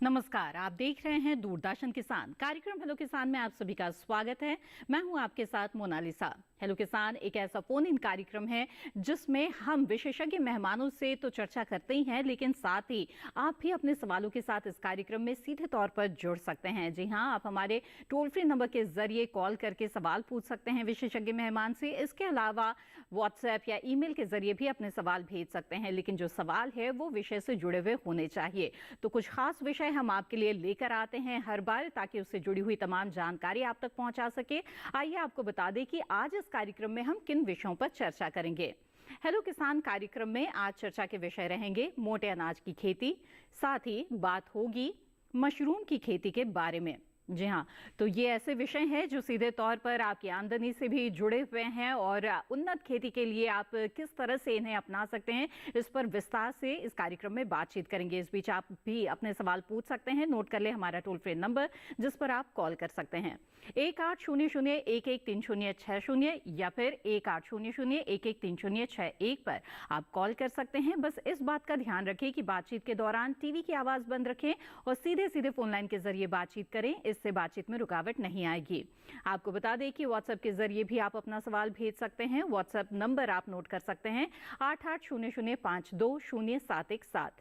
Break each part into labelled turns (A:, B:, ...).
A: नमस्कार, आप देख रहे हैं दूरदर्शन किसान कार्यक्रम हेलो किसान में आप सभी का स्वागत है। मैं हूं आपके साथ मोनालिसा। हेलो किसान एक ऐसा फोन इन कार्यक्रम है जिसमें हम विशेषज्ञ मेहमानों से तो चर्चा करते ही हैं, लेकिन साथ ही आप भी अपने सवालों के साथ इस कार्यक्रम में सीधे तौर पर जुड़ सकते हैं। जी हां, आप हमारे टोल फ्री नंबर के जरिए कॉल करके सवाल पूछ सकते हैं विशेषज्ञ मेहमान से। इसके अलावा व्हाट्सएप या ईमेल के जरिए भी अपने सवाल भेज सकते हैं, लेकिन जो सवाल है वो विषय से जुड़े हुए होने चाहिए। तो कुछ खास विषय हम आपके लिए लेकर आते हैं हर बार, ताकि उससे जुड़ी हुई तमाम जानकारी आप तक पहुंचा सके। आइए आपको बता दें कि आज इस कार्यक्रम में हम किन विषयों पर चर्चा करेंगे। हेलो किसान कार्यक्रम में आज चर्चा के विषय रहेंगे मोटे अनाज की खेती, साथ ही बात होगी मशरूम की खेती के बारे में। जी हाँ, तो ये ऐसे विषय हैं जो सीधे तौर पर आपकी आमदनी से भी जुड़े हुए हैं और उन्नत खेती के लिए आप किस तरह से इन्हें अपना सकते हैं, इस पर विस्तार से इस कार्यक्रम में बातचीत करेंगे। इस बीच आप भी अपने सवाल पूछ सकते हैं। नोट कर ले हमारा टोल फ्री नंबर जिस पर आप कॉल कर सकते हैं 1800-113060 या फिर 1800-113061 पर आप कॉल कर सकते हैं। बस इस बात का ध्यान रखें कि बातचीत के दौरान टीवी की आवाज बंद रखें और सीधे सीधे फोन लाइन के जरिए बातचीत करें, इससे बातचीत में रुकावट नहीं आएगी। आपको बता दें कि व्हाट्सएप के जरिए भी आप अपना सवाल भेज सकते हैं। व्हाट्सएप नंबर आप नोट कर सकते हैं 8800520717।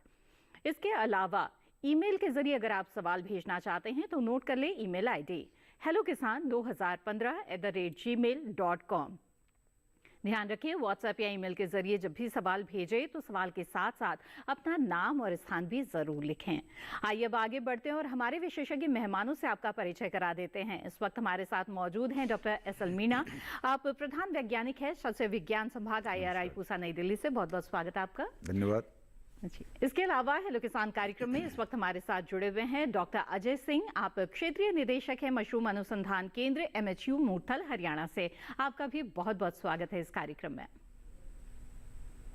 A: इसके अलावा ईमेल के जरिए अगर आप सवाल भेजना चाहते हैं तो नोट कर ले ईमेल आईडी hellokisan2015@gmail.com। ध्यान रखिए, व्हाट्सएप या ईमेल के जरिए जब भी सवाल भेजें तो सवाल के साथ साथ अपना नाम और स्थान भी जरूर लिखें। आइए अब आगे बढ़ते हैं और हमारे विशेषज्ञ मेहमानों से आपका परिचय करा देते हैं। इस वक्त हमारे साथ मौजूद हैं डॉक्टर एस.एल. मीणा। आप प्रधान वैज्ञानिक हैं सस्य विज्ञान संभाग IRI पूसा नई दिल्ली से। बहुत बहुत स्वागत है आपका।
B: धन्यवाद।
A: इसके अलावा हेलो किसान कार्यक्रम में इस वक्त हमारे साथ जुड़े हुए हैं डॉक्टर अजय सिंह। आप क्षेत्रीय निदेशक हैं मशरूम अनुसंधान केंद्र MHU मूर्थल हरियाणा से। आपका भी बहुत बहुत स्वागत है इस कार्यक्रम में।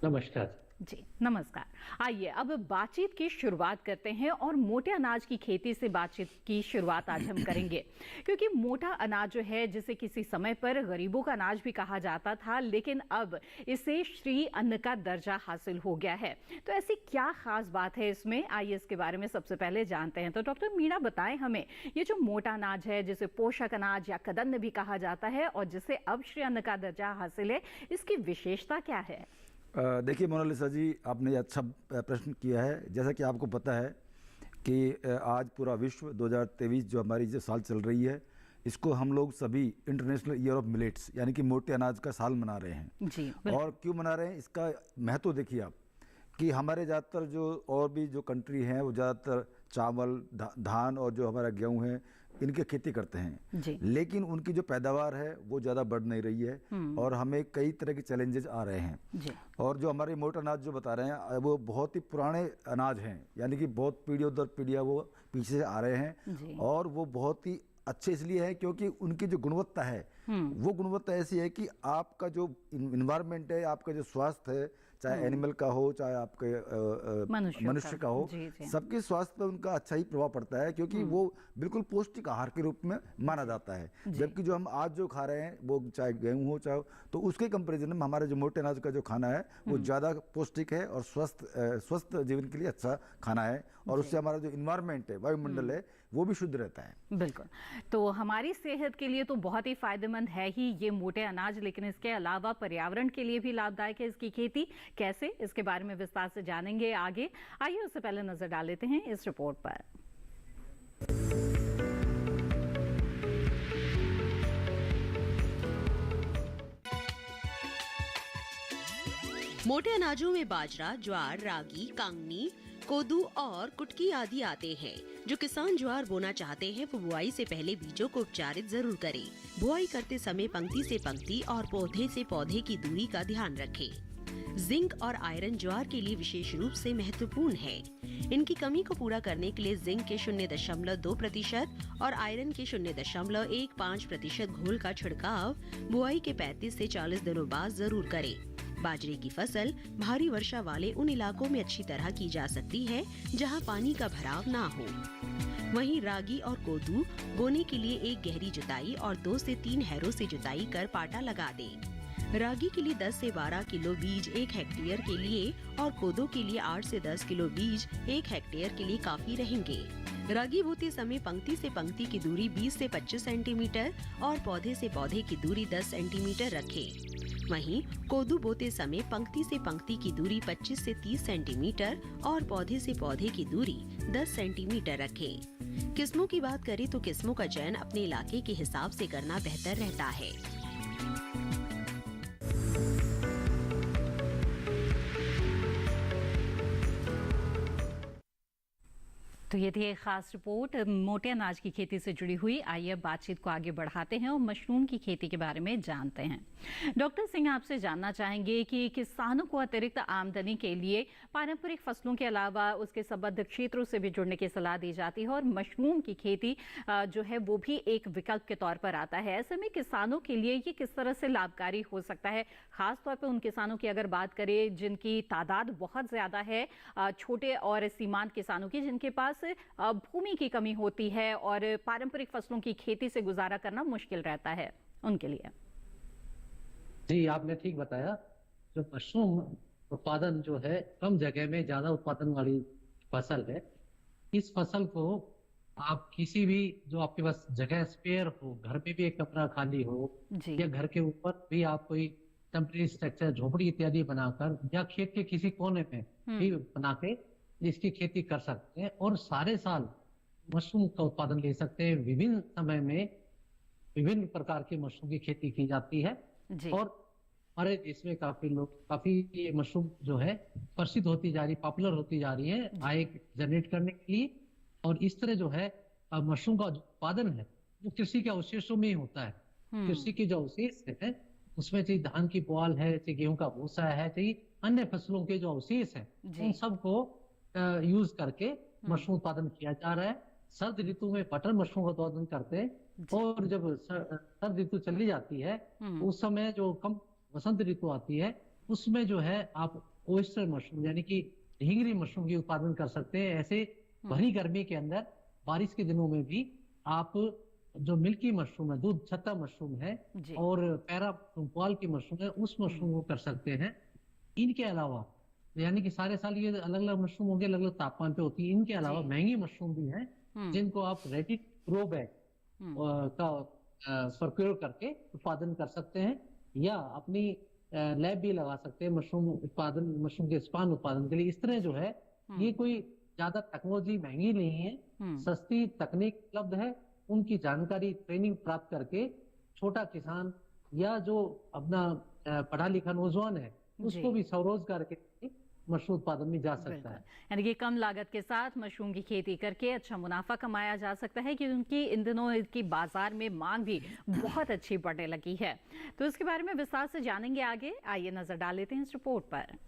C: नमस्कार
A: जी नमस्कार। आइए अब बातचीत की शुरुआत करते हैं और मोटे अनाज की खेती से बातचीत की शुरुआत आज हम करेंगे, क्योंकि मोटा अनाज जो है जिसे किसी समय पर गरीबों का अनाज भी कहा जाता था, लेकिन अब इसे श्री अन्न का दर्जा हासिल हो गया है। तो ऐसी क्या खास बात है इसमें, आइए इसके बारे में सबसे पहले जानते हैं। तो डॉक्टर मीणा बताएं हमें, ये जो मोटा अनाज है जिसे पोषक अनाज या कदन्न भी कहा जाता है और जिसे अब श्री अन्न का दर्जा हासिल है, इसकी विशेषता क्या है?
B: देखिए मोनालिसा जी, आपने अच्छा प्रश्न किया है। जैसा कि आपको पता है कि आज पूरा विश्व 2023 जो हमारी जो साल चल रही है, इसको हम लोग सभी इंटरनेशनल ईयर ऑफ मिलेट्स यानी कि मोटे अनाज का साल मना रहे हैं
A: जी।
B: और क्यों मना रहे हैं, इसका महत्व देखिए आप कि हमारे ज़्यादातर जो और भी जो कंट्री हैं वो ज़्यादातर चावल, धान और जो हमारा गेहूं है इनकी खेती करते हैं
A: जी।
B: लेकिन उनकी जो पैदावार है वो ज़्यादा बढ़ नहीं रही है और हमें कई तरह के चैलेंजेस आ रहे हैं
A: जी।
B: और जो हमारे मोटे अनाज जो बता रहे हैं वो बहुत ही पुराने अनाज हैं, यानी कि बहुत पीढ़ियों दर पीढ़ियाँ वो पीछे से आ रहे हैं और वो बहुत ही अच्छे इसलिए है क्योंकि उनकी जो गुणवत्ता है वो गुणवत्ता ऐसी है कि आपका जो इन्वायरमेंट है, आपका जो स्वास्थ्य है, चाहे एनिमल का हो चाहे आपके मनुष्य का हो, सबके स्वास्थ्य पर उनका अच्छा ही प्रभाव पड़ता है क्योंकि वो बिल्कुल पौष्टिक आहार के रूप में माना जाता है। जबकि जो हम आज जो खा रहे हैं वो चाहे गेहूं हो चाहे, तो उसके कंपेरिजन में हमारा जो मोटे अनाज का जो खाना है वो ज़्यादा पौष्टिक है और स्वस्थ जीवन के लिए अच्छा खाना है और उससे हमारा जो इन्वायरमेंट है, वायुमंडल है, वो भी शुद्ध रहता है।
A: बिल्कुल, तो हमारी सेहत के लिए तो बहुत ही फायदेमंद है ही ये मोटे अनाज, लेकिन इसके अलावा पर्यावरण के लिए भी लाभदायक है इसकी खेती। कैसे, इसके बारे में विस्तार से जानेंगे आगे। आइए उससे पहले नजर डाल लेते हैं इस रिपोर्ट पर।
D: मोटे अनाजों में बाजरा, ज्वार, रागी, कांगनी, कोदू और कुटकी आदि आते हैं। जो किसान ज्वार बोना चाहते हैं वो बुआई से पहले बीजों को उपचारित जरूर करें। बुआई करते समय पंक्ति से पंक्ति और पौधे से पौधे की दूरी का ध्यान रखें। जिंक और आयरन ज्वार के लिए विशेष रूप से महत्वपूर्ण है। इनकी कमी को पूरा करने के लिए जिंक के 0.2% और आयरन के 0.15% घोल का छिड़काव बुआई के 35 से 40 दिनों बाद जरूर करें। बाजरे की फसल भारी वर्षा वाले उन इलाकों में अच्छी तरह की जा सकती है जहां पानी का भराव ना हो। वहीं रागी और कोदू बोने के लिए एक गहरी जुताई और 2 से 3 हैरों से जुताई कर पाटा लगा दें। रागी के लिए 10 से 12 किलो बीज 1 हेक्टेयर के लिए और कोदो के लिए 8 से 10 किलो बीज 1 हेक्टेयर के लिए काफी रहेंगे। रागी बोते समय पंक्ति से पंक्ति की दूरी 20 से 25 सेंटीमीटर और पौधे से पौधे की दूरी 10 सेंटीमीटर रखें। वहीं कोदू बोते समय पंक्ति से पंक्ति की दूरी 25 से 30 सेंटीमीटर और पौधे से पौधे की दूरी 10 सेंटीमीटर रखें। किस्मों की बात करें तो किस्मों का चयन अपने इलाके के हिसाब से करना बेहतर रहता है।
A: तो ये थी एक खास रिपोर्ट मोटे अनाज की खेती से जुड़ी हुई। आइए बातचीत को आगे बढ़ाते हैं और मशरूम की खेती के बारे में जानते हैं। डॉक्टर सिंह, आपसे जानना चाहेंगे कि किसानों को अतिरिक्त आमदनी के लिए पारंपरिक फसलों के अलावा उसके संबद्ध क्षेत्रों से भी जुड़ने की सलाह दी जाती है और मशरूम की खेती जो है वो भी एक विकल्प के तौर पर आता है। ऐसे में किसानों के लिए ये किस तरह से लाभकारी हो सकता है, खास तौर पर उन किसानों की अगर बात करें जिनकी तादाद बहुत ज्यादा है, छोटे और सीमांत किसानों की जिनके पास भूमि की कमी होती है और पारंपरिक फसलों की खेती से गुजारा करना मुश्किल रहता है उनके लिए।
C: जी, आपने ठीक बताया। जो मशरूम उत्पादन जो है कम जगह में ज्यादा उत्पादन वाली फसल है। इस फसल को आप किसी भी जो आपके पास जगह स्पेयर हो, घर में भी एक कमरा खाली हो या घर के ऊपर भी आप कोई टेम्परेरी स्ट्रक्चर झोपड़ी इत्यादि बनाकर या खेत के किसी कोने में भी बना के इसकी खेती कर सकते हैं और सारे साल मशरूम का उत्पादन ले सकते हैं। विभिन्न समय में विभिन्न प्रकार के मशरूम की खेती की जाती है और हमारे देश में काफी ये मशरूम जो है प्रसिद्ध होती जा रही, पॉपुलर होती जा रही है आय जनरेट करने के लिए। और इस तरह जो है मशरूम का जो उत्पादन है वो कृषि के अवशेषों में ही होता है। कृषि के जो अवशेष है उसमें चाहे धान की पुआल है, चाहे गेहूं का भूसा है, चाहे अन्य फसलों के जो अवशेष है उन सबको यूज करके मशरूम उत्पादन किया जा रहा है। सर्द ऋतु में बटर मशरूम का उत्पादन करते हैं और जब सर्द ऋतु चली जाती है उस समय जो कम वसंत ऋतु आती है उसमें जो है आप ओयस्टर मशरूम यानी कि ढींगरी मशरूम की उत्पादन कर सकते हैं। ऐसे भरी गर्मी के अंदर बारिश के दिनों में भी आप जो मिल्की मशरूम है, दूध छत्ता मशरूम है और पैरा पुआल की मशरूम है, उस मशरूम को कर सकते हैं। इनके अलावा यानी कि सारे साल ये अलग अलग मशरूम होंगे, अलग अलग तापमान पे होती है। इनके अलावा महंगी मशरूम भी हैं जिनको आप रेडी ग्रो बैग का प्रोक्योर करके उत्पादन कर सकते हैं या अपनी लैब भी लगा सकते हैं मशरूम के स्पान उत्पादन के लिए। इस तरह जो है ये कोई ज्यादा टेक्नोलॉजी महंगी नहीं है, सस्ती तकनीक उपलब्ध है। उनकी जानकारी ट्रेनिंग प्राप्त करके छोटा किसान या जो अपना पढ़ा लिखा नौजवान है उसको भी स्वरोजगार के मशरूम उत्पादन में जा सकता है।
A: यानी कि कम लागत के साथ मशरूम की खेती करके अच्छा मुनाफा कमाया जा सकता है कि उनकी इन दिनों की बाजार में मांग भी बहुत अच्छी बढ़ने लगी है। तो इसके बारे में विस्तार से जानेंगे आगे। आइए नजर डाल लेते हैं इस रिपोर्ट पर।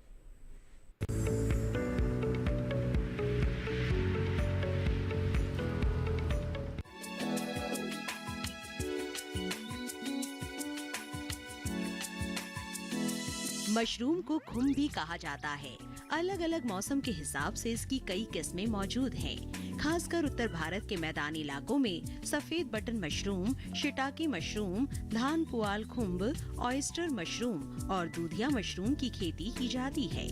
D: मशरूम को खुम भी कहा जाता है। अलग अलग मौसम के हिसाब से इसकी कई किस्में मौजूद हैं। खासकर उत्तर भारत के मैदानी इलाकों में सफेद बटन मशरूम, शिटाकी मशरूम, धान पुआल खुम्ब, ऑयस्टर मशरूम और दूधिया मशरूम की खेती की जाती है।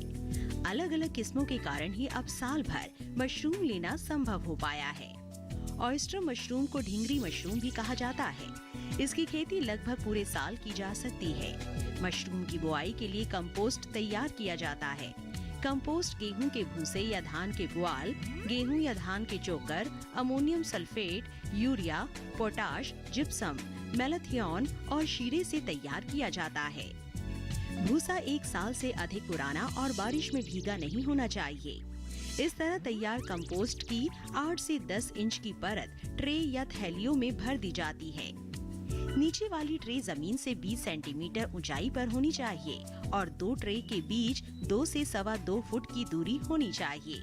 D: अलग अलग किस्मों के कारण ही अब साल भर मशरूम लेना संभव हो पाया है। ऑयस्टर मशरूम को ढींगरी मशरूम भी कहा जाता है। इसकी खेती लगभग पूरे साल की जा सकती है। मशरूम की बुआई के लिए कंपोस्ट तैयार किया जाता है। कंपोस्ट गेहूं के भूसे या धान के पुआल, गेहूं या धान के चोकर, ammonium sulphate, urea, potash, gypsum, malathion और शीरे से तैयार किया जाता है। भूसा 1 साल से अधिक पुराना और बारिश में भीगा नहीं होना चाहिए। इस तरह तैयार कंपोस्ट की 8 से 10 इंच की परत ट्रे या थैलियों में भर दी जाती है। नीचे वाली ट्रे जमीन से 20 सेंटीमीटर ऊंचाई पर होनी चाहिए और 2 ट्रे के बीच 2 से 2.25 फुट की दूरी होनी चाहिए।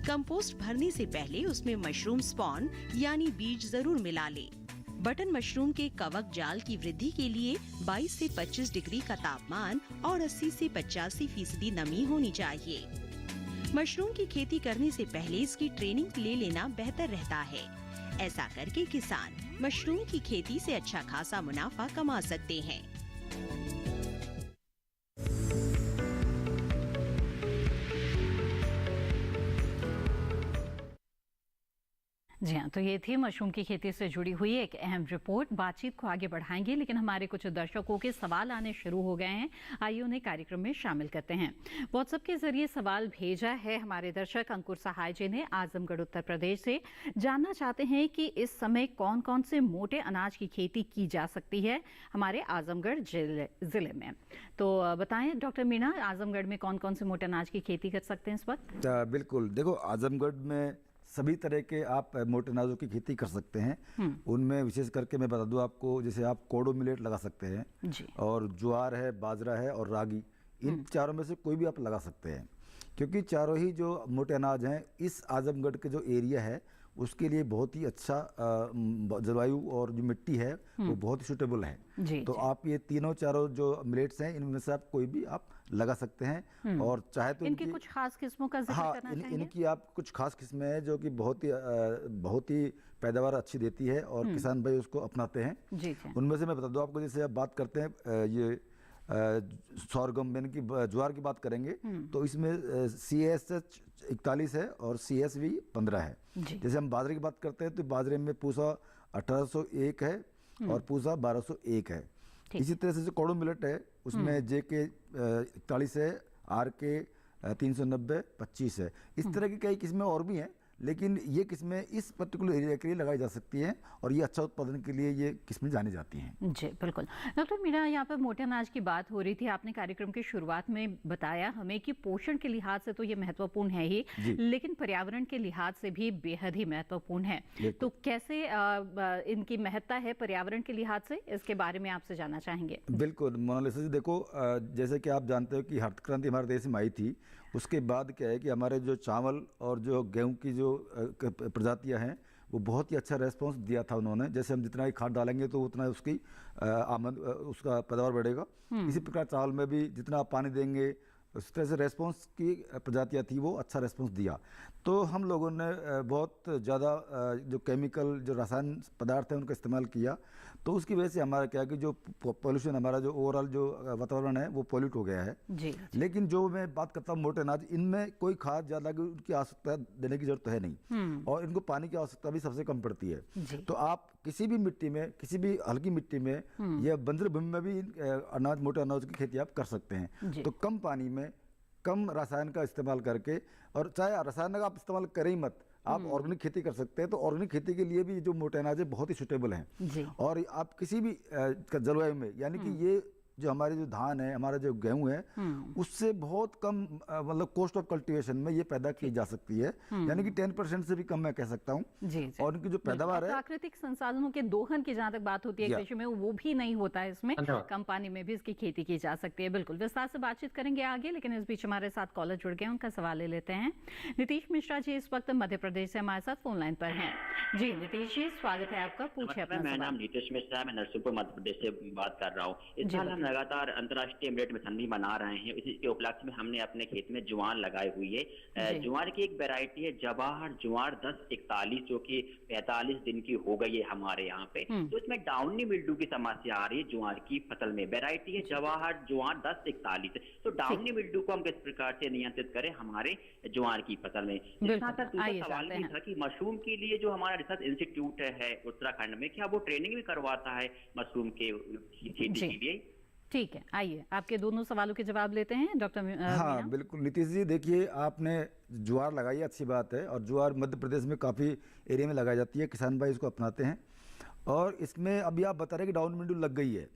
D: कंपोस्ट भरने से पहले उसमें मशरूम स्पॉन यानी बीज जरूर मिला ले। बटन मशरूम के कवक जाल की वृद्धि के लिए 22 से 25 डिग्री का तापमान और 80 से 85% नमी होनी चाहिए। मशरूम की खेती करने से पहले इसकी ट्रेनिंग ले लेना बेहतर रहता है। ऐसा करके किसान मशरूम की खेती से अच्छा खासा मुनाफा कमा सकते हैं।
A: जी हाँ, तो ये थी मशरूम की खेती से जुड़ी हुई एक अहम रिपोर्ट। बातचीत को आगे बढ़ाएंगे, लेकिन हमारे कुछ दर्शकों के सवाल आने शुरू हो गए हैं। आइए उन्हें कार्यक्रम में शामिल करते हैं। व्हाट्सएप के जरिए सवाल भेजा है हमारे दर्शक अंकुर सहाय जी ने आजमगढ़ उत्तर प्रदेश से। जानना चाहते हैं कि इस समय कौन कौन से मोटे अनाज की खेती की जा सकती है हमारे आजमगढ़ जिले में। तो बताएं डॉक्टर मीणा, आजमगढ़ में कौन कौन से मोटे अनाज की खेती कर सकते हैं इस वक्त?
B: बिल्कुल, देखो आजमगढ़ में सभी तरह के आप मोटे अनाजों की खेती कर सकते हैं। उनमें विशेष करके मैं बता दूं आपको, जैसे आप कोडो मिलेट लगा सकते हैं
A: जी।
B: और ज्वार है, बाजरा है और रागी, इन चारों में से कोई भी आप लगा सकते हैं, क्योंकि चारों ही जो मोटे अनाज हैं इस आजमगढ़ के जो एरिया है उसके लिए बहुत ही अच्छा जलवायु और जो मिट्टी है वो बहुत ही सुटेबल है।
A: जी,
B: तो
A: जी।
B: आप ये तीनों चारों जो मिलेट्स हैं इनमें से आप कोई भी आप लगा सकते हैं और चाहे तो
A: इनकी कुछ खास किस्मों का जिक्र
B: हाँ,
A: करना चाहेंगे?
B: इनकी आप कुछ खास किस्में हैं जो कि बहुत ही पैदावार अच्छी देती है और किसान भाई उसको अपनाते हैं।
A: जी, जी।
B: उनमें से मैं बता दूं आपको, जैसे आप बात करते हैं ये सौरगम यानी कि ज्वार की बात करेंगे तो इसमें CSH 41 है और CSV 15 है।
A: जी।
B: जैसे हम बाजरे की बात करते हैं तो बाजरे में पूसा 1801 है और पूसा 1201 है।
A: ठीक।
B: इसी तरह से जो कोडो मिलेट है उसमें JK 41 है, RK 390 25 है। इस तरह की कई किस्में और भी हैं, लेकिन ये किस्में इस पर्टिकुलर एरिया के लिए लगाई जा सकती हैं और ये अच्छा उत्पादन के लिए ये किस्में जानी जाती हैं।
A: जी बिल्कुल। डॉक्टर मीणा, यहाँ पर मोटे अनाज की बात हो रही थी। आपने कार्यक्रम की शुरुआत में बताया हमें कि पोषण के लिहाज से तो ये महत्वपूर्ण है ही, लेकिन पर्यावरण के लिहाज से भी बेहद ही महत्वपूर्ण है। तो कैसे इनकी महत्ता है पर्यावरण के लिहाज से, इसके बारे में आपसे जानना चाहेंगे।
B: बिल्कुल मोनालिसा जी, देखो जैसे कि आप जानते हो कि हरित क्रांति हमारे देश में आई थी, उसके बाद क्या है कि हमारे जो चावल और जो गेहूं की जो प्रजातियां हैं वो बहुत ही अच्छा रेस्पॉन्स दिया था उन्होंने। जैसे हम जितना ही खाद डालेंगे तो उतना उसकी उसका पैदावार बढ़ेगा। इसी प्रकार चावल में भी जितना आप पानी देंगे उस तरह से रेस्पॉन्स की प्रजातियां थी वो अच्छा रेस्पॉन्स दिया। तो हम लोगों ने बहुत ज़्यादा जो केमिकल जो रासायन पदार्थ है उनका इस्तेमाल किया, तो उसकी वजह से हमारा क्या है कि जो पॉल्यूशन, हमारा जो ओवरऑल जो वातावरण है वो पॉल्यूट हो गया है।
A: जी।
B: लेकिन जो मैं बात करता हूँ मोटे अनाज, इनमें कोई खाद ज़्यादा की उनकी आवश्यकता देने की जरूरत है नहीं और इनको पानी की आवश्यकता भी सबसे कम पड़ती है।
A: जी।
B: तो आप किसी भी मिट्टी में, किसी भी हल्की मिट्टी में या बंजर भूमि में भी मोटे अनाज की खेती आप कर सकते हैं। तो कम पानी में कम रसायन का इस्तेमाल करके, और चाहे रसायन का आप इस्तेमाल करें ही मत, आप ऑर्गेनिक खेती कर सकते हैं। तो ऑर्गेनिक खेती के लिए भी जो मोटे अनाज है बहुत ही सुटेबल हैं और आप किसी भी जलवायु में, यानी कि ये जो हमारे जो धान है, हमारा जो गेहूं है, उससे बहुत कम मतलब कॉस्ट ऑफ कल्टीवेशन में ये पैदा की जा सकती है, यानी कि 10% से भी कम मैं कह सकता हूँ। और इनकी जो पैदावार है,
A: प्राकृतिक संसाधनों के दोहन की जहां तक बात होती है कृषि में, वो भी नहीं होता है इसमें। कम पानी में भी इसकी खेती की जा सकती है। बिल्कुल विस्तार से बातचीत करेंगे आगे, लेकिन इस बीच हमारे साथ कॉलर जुड़ गए, उनका सवाल ले लेते हैं। नीतीश मिश्रा जी इस वक्त मध्य प्रदेश से हमारे साथ फोन लाइन पर हैं। जी नीतीश जी, स्वागत है आपका, पूछिए अपना
E: मेरा
A: सवाल।
E: नाम नीतीश मिश्रा, मैं नरसिंहपुर मध्य प्रदेश से बात कर रहा हूँ। इस साल हम लगातार अंतर्राष्ट्रीय मिलेट मिशन भी मना रहे हैं। इसी के उपलक्ष्य में हमने अपने खेत में ज्वार लगाई हुई है। ज्वार की एक वैरायटी है जवाहर ज्वार 1041, जो कि 45 दिन की हो गई है हमारे यहाँ पे। तो इसमें डाउनी मिल्ड्यू की समस्या आ रही है ज्वार की फसल में। वैरायटी है जवाहर ज्वार 1041। तो डाउनी मिल्ड्यू को हम किस प्रकार से नियंत्रित करें हमारे ज्वार की फसल में। दूसरा सवाल भी था कि मशरूम के लिए जो हमारा रिसर्च इंस्टीट्यूट है उत्तराखंड में, क्या वो ट्रेनिंग भी करवाता है मशरूम के खेती के लिए?
A: ठीक है, आइए आपके दोनों सवालों के जवाब लेते हैं डॉक्टर
B: हाँ बिल्कुल नीतीश जी, देखिए आपने ज्वार लगाई है, अच्छी बात है, और ज्वार मध्य प्रदेश में काफ़ी एरिया में लगाई जाती है, किसान भाई इसको अपनाते हैं। और इसमें अभी आप बता रहे हैं कि डाउन मिल्ड्यू लग गई है।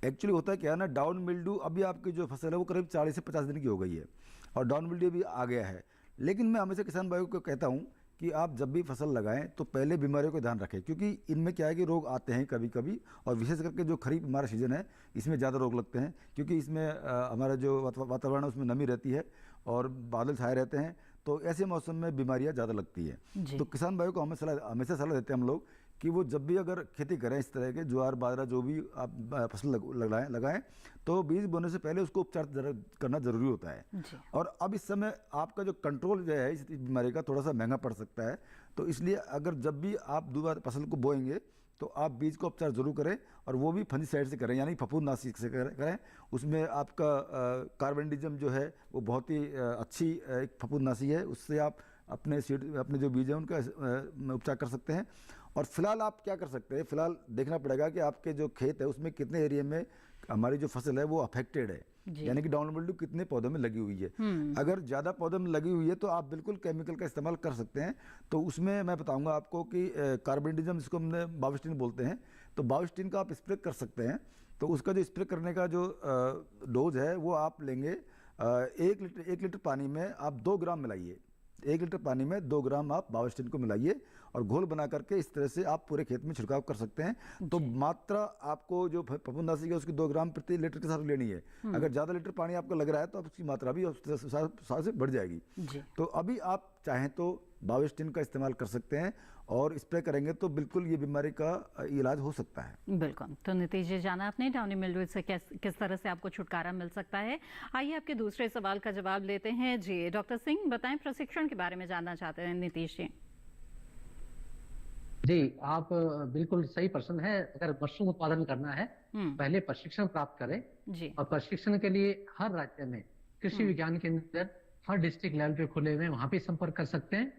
B: एक्चुअली होता है क्या है ना, डाउन मिल्ड्यू अभी आपकी जो फसल है वो करीब 40 से 50 दिन की हो गई है और डाउन मिल्ड्यू भी आ गया है। लेकिन मैं हमेशा किसान भाइयों को कहता हूँ कि आप जब भी फसल लगाएं तो पहले बीमारियों का ध्यान रखें, क्योंकि इनमें क्या है कि रोग आते हैं कभी कभी, और विशेष करके जो खरीफ हमारा सीजन है इसमें ज़्यादा रोग लगते हैं, क्योंकि इसमें हमारा जो वातावरण है उसमें नमी रहती है और बादल छाए रहते हैं, तो ऐसे मौसम में बीमारियां ज़्यादा लगती है। तो किसान भाइयों को हमेशा सलाह देते हैं हम लोग कि वो जब भी अगर खेती करें इस तरह के ज्वार बाजरा जो भी आप फसल लगाएं तो बीज बोने से पहले उसको उपचार करना जरूरी होता है। और अब इस समय आपका जो कंट्रोल जो है इस बीमारी का थोड़ा सा महंगा पड़ सकता है, तो इसलिए अगर जब भी आप दोबारा फसल को बोएंगे तो आप बीज का उपचार जरूर करें, और वो भी फंजीसाइड से करें, यानी फफूंदनाशी से करें। उसमें आपका कार्बेंडिजम जो है वो बहुत ही अच्छी एक फफूंदनाशी है, उससे आप अपने सीड अपने जो बीज हैं उनका उपचार कर सकते हैं। और फिलहाल आप क्या कर सकते हैं, फिलहाल देखना पड़ेगा कि आपके जो खेत है उसमें कितने एरिया में हमारी जो फसल है वो अफेक्टेड है, यानी कि डाउन मिल्ड्यू कितने पौधों में लगी हुई है। अगर ज़्यादा पौधों में लगी हुई है तो आप बिल्कुल केमिकल का इस्तेमाल कर सकते हैं। तो उसमें मैं बताऊंगा आपको कि कार्बेंडिजम, जिसको हमने बाविस्टिन बोलते हैं, तो बाविस्टिन का आप स्प्रे कर सकते हैं। तो उसका जो स्प्रे करने का जो डोज है वो आप लेंगे 1 लीटर पानी में आप 2 ग्राम मिलाइए। 1 लीटर पानी में 2 ग्राम आप बाविस्टिन को मिलाइए और घोल बना करके इस तरह से आप पूरे खेत में छिड़काव कर सकते हैं। तो मात्रा आपको जो फफूंदनाशी है उसकी 2 ग्राम प्रति लीटर के साथ लेनी है। अगर ज़्यादा लीटर पानी आपको लग रहा है तो आप उसकी मात्रा भी साथ से बढ़ जाएगी। तो अभी आप चाहें तो बाविस्टिन का इस्तेमाल कर सकते हैं और स्प्रे करेंगे तो बिल्कुल ये बीमारी का इलाज हो सकता है।
A: बिल्कुल। तो नीतीश जी, जाना आपने डाउनी मिल्ड्यू से किस तरह से आपको छुटकारा मिल सकता है। आइए आपके दूसरे सवाल का जवाब लेते हैं। जी डॉक्टर सिंह, बताएं, प्रशिक्षण के बारे में जानना चाहते हैं नीतीश जी।
C: जी, आप बिल्कुल सही प्रश्न है। अगर मशरूम उत्पादन करना है पहले प्रशिक्षण प्राप्त करें
A: जी।
C: और प्रशिक्षण के लिए हर राज्य में कृषि विज्ञान केंद्र हर डिस्ट्रिक्ट लेवल पे खुले हुए, वहां भी संपर्क कर सकते हैं।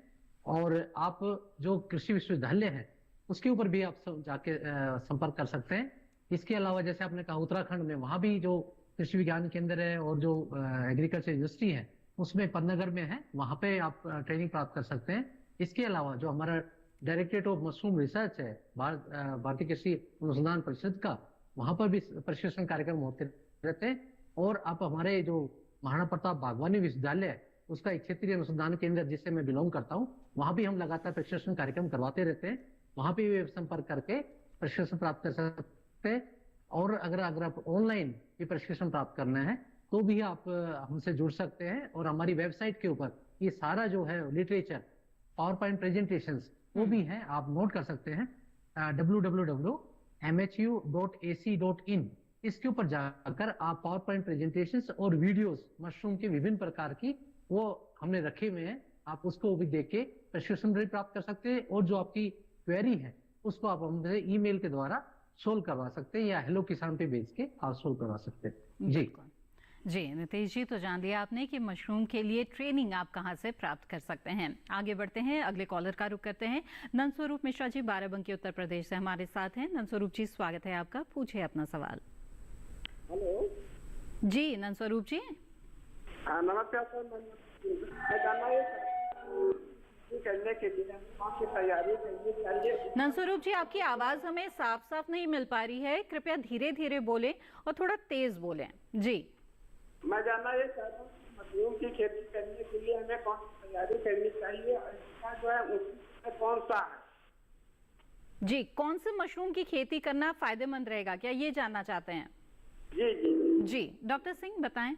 C: और आप जो कृषि विश्वविद्यालय है उसके ऊपर भी आप जाके संपर्क कर सकते हैं। इसके अलावा जैसे आपने कहा उत्तराखंड में वहां भी जो कृषि विज्ञान केंद्र है और जो एग्रीकल्चर यूनिवर्सिटी है उसमें पन्नागढ़ में है, वहां पे आप ट्रेनिंग प्राप्त कर सकते हैं। इसके अलावा जो हमारा डायरेक्टरेट ऑफ मशरूम रिसर्च है भारतीय कृषि अनुसंधान परिषद का, वहां पर भी प्रशिक्षण कार्यक्रम होते रहते हैं। और आप हमारे जो महाराणा प्रताप बागवानी विश्वविद्यालय है उसका एक क्षेत्रीय अनुसंधान केंद्र जिससे मैं बिलोंग करता हूँ, वहां भी हम लगातार प्रशिक्षण कार्यक्रम करवाते रहते हैं। वहां भी संपर्क करके प्रशिक्षण प्राप्त कर सकते हैं। और अगर आप ऑनलाइन ये प्रशिक्षण प्राप्त करना है तो भी आप हमसे जुड़ सकते हैं। और हमारी वेबसाइट के ऊपर ये सारा जो है लिटरेचर, पावर पॉइंट प्रेजेंटेशंस वो भी है, आप नोट कर सकते हैं www.mhu.ac.in। इसके ऊपर जाकर आप पावर पॉइंट प्रेजेंटेशंस और वीडियोस मशरूम के विभिन्न प्रकार की वो हमने रखे हुए हैं, आप उसको भी देख के प्रशिक्षण भी प्राप्त कर सकते हैं। और जो आपकी क्वेरी है उसको आप हमसे ईमेल के द्वारा सोल्व करवा सकते हैं या हेलो किसान पे भेज के आप सोल्व करवा सकते हैं। जी
A: जी नीतीश जी, तो जान लिया आपने कि मशरूम के लिए ट्रेनिंग आप कहां से प्राप्त कर सकते हैं। आगे बढ़ते हैं, अगले कॉलर का रुख करते हैं। नंदस्वरूप मिश्रा जी बाराबंकी उत्तर प्रदेश से हमारे साथ हैं। नंदस्वरूप जी, स्वागत है आपका, पूछिए अपना सवाल।
F: हेलो
A: जी नंदस्वरूप जी।
F: नमस्कार सर, मैं जानना है करने के लिए कौन सी तैयारी करनी चाहिए।
A: नंदस्वरूप जी, आपकी आवाज हमें साफ साफ नहीं मिल पा रही है, कृपया धीरे धीरे बोलें और थोड़ा तेज बोलें। जी
F: मैं जानना ये चाहता हूँ मशरूम की खेती करने के लिए हमें कौन सी तैयारी करनी चाहिए और इसका जो है उसमें कौन सा है।
A: जी, कौन से मशरूम की खेती करना फायदेमंद रहेगा, क्या ये जानना चाहते हैं?
F: जी जी
A: जी डॉक्टर सिंह बताएं।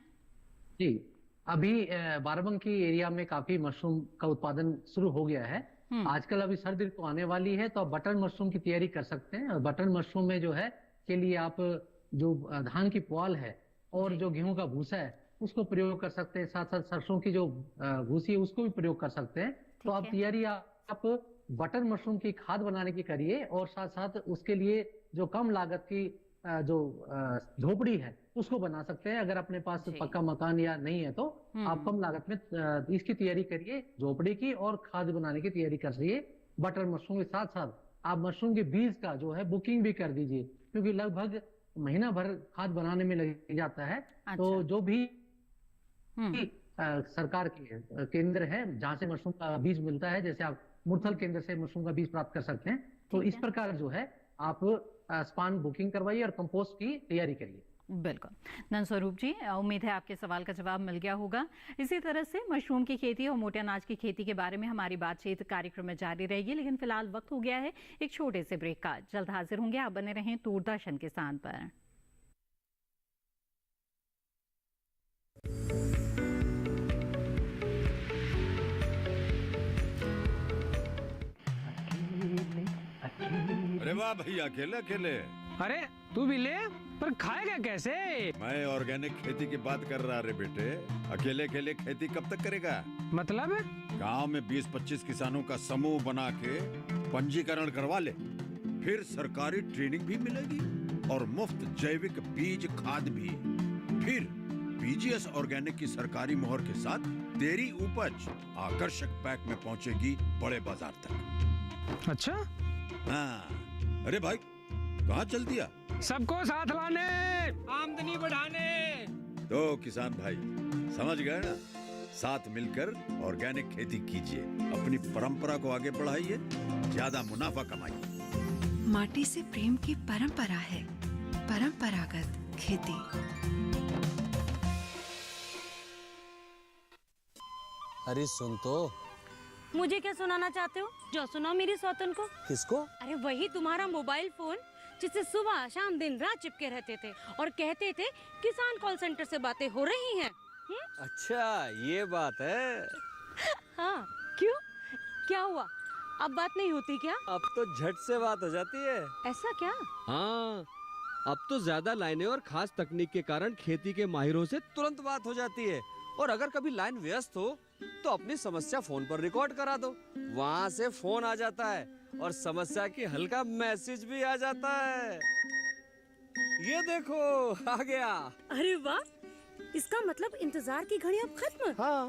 C: जी, अभी बाराबंकी एरिया में काफी मशरूम का उत्पादन शुरू हो गया है। आजकल अभी सर्दी ऋतु आने वाली है तो आप बटन मशरूम की तैयारी कर सकते हैं। और बटन मशरूम में जो है के लिए आप जो धान की पुआल है और जो गेहूं का भूसा है उसको प्रयोग कर सकते हैं। साथ साथ सरसों की जो भूसी है उसको भी प्रयोग कर सकते हैं। तो आप तैयारी आप बटन मशरूम की खाद बनाने की करिए और साथ साथ उसके लिए जो कम लागत की जो झोपड़ी है उसको बना सकते हैं। अगर अपने पास पक्का मकान या नहीं है तो आप कम लागत में इसकी तैयारी करिए, झोपड़ी की और खाद बनाने की तैयारी कर रही है। बटर मशरूम के साथ साथ आप मशरूम के बीज का जो है बुकिंग भी कर दीजिए, क्योंकि लगभग महीना भर खाद बनाने में लग जाता है। तो जो भी सरकार के केंद्र है जहाँ से मशरूम का बीज मिलता है, जैसे आप मुरथल केंद्र से मशरूम का बीज प्राप्त कर सकते हैं। तो इस प्रकार जो है आप स्पान बुकिंग करवाइए और कंपोस्ट की तैयारी करिए।
A: बिल्कुल नंदस्वरूप जी, उम्मीद है आपके सवाल का जवाब मिल गया होगा। इसी तरह से मशरूम की खेती और मोटे अनाज की खेती के बारे में हमारी बातचीत कार्यक्रम में जारी रहेगी, लेकिन फिलहाल वक्त हो गया है एक छोटे से ब्रेक का। जल्द हाजिर होंगे, आप बने रहें दूरदर्शन किसान पर।
G: अरे वाह भैया, अकेले अकेले।
H: अरे तू भी ले, पर खाएगा कैसे?
G: मैं ऑर्गेनिक खेती की बात कर रहा रे बेटे। अकेले अकेले खेती कब तक करेगा?
H: मतलब
G: गांव में 20-25 किसानों का समूह बना के पंजीकरण करवा ले, फिर सरकारी ट्रेनिंग भी मिलेगी और मुफ्त जैविक बीज खाद भी। फिर पीजीएस ऑर्गेनिक की सरकारी मोहर के साथ तेरी उपज आकर्षक पैक में पहुंचेगी बड़े बाजार तक।
H: अच्छा,
G: हाँ, अरे भाई कहाँ चल दिया?
H: सबको साथ लाने, आमदनी बढ़ाने।
G: तो किसान भाई समझ गए ना, साथ मिलकर ऑर्गेनिक खेती कीजिए, अपनी परंपरा को आगे बढ़ाइए, ज्यादा मुनाफा कमाइए।
I: माटी से प्रेम की परंपरा है, परंपरागत खेती।
J: अरे सुन तो।
K: मुझे क्या सुनाना चाहते हो? जो सुनाओ मेरी सौतन को।
J: किसको?
K: अरे वही तुम्हारा मोबाइल फोन जिससे सुबह शाम दिन रात चिपके रहते थे और कहते थे किसान कॉल सेंटर से बातें हो रही हैं।
J: अच्छा ये बात है।
K: हाँ, क्यों? क्या हुआ? अब बात नहीं होती क्या?
J: अब तो झट से बात हो जाती है।
K: ऐसा क्या?
J: हाँ, अब तो ज्यादा लाइनें और खास तकनीक के कारण खेती के माहिरों से तुरंत बात हो जाती है। और अगर कभी लाइन व्यस्त हो तो अपनी समस्या फोन पर रिकॉर्ड करा दो, वहाँ से फोन आ जाता है और समस्या की हल का मैसेज भी आ जाता है। ये देखो आ गया।
K: अरे वाह, इसका मतलब इंतजार की घड़ी अब खत्म।
J: हाँ।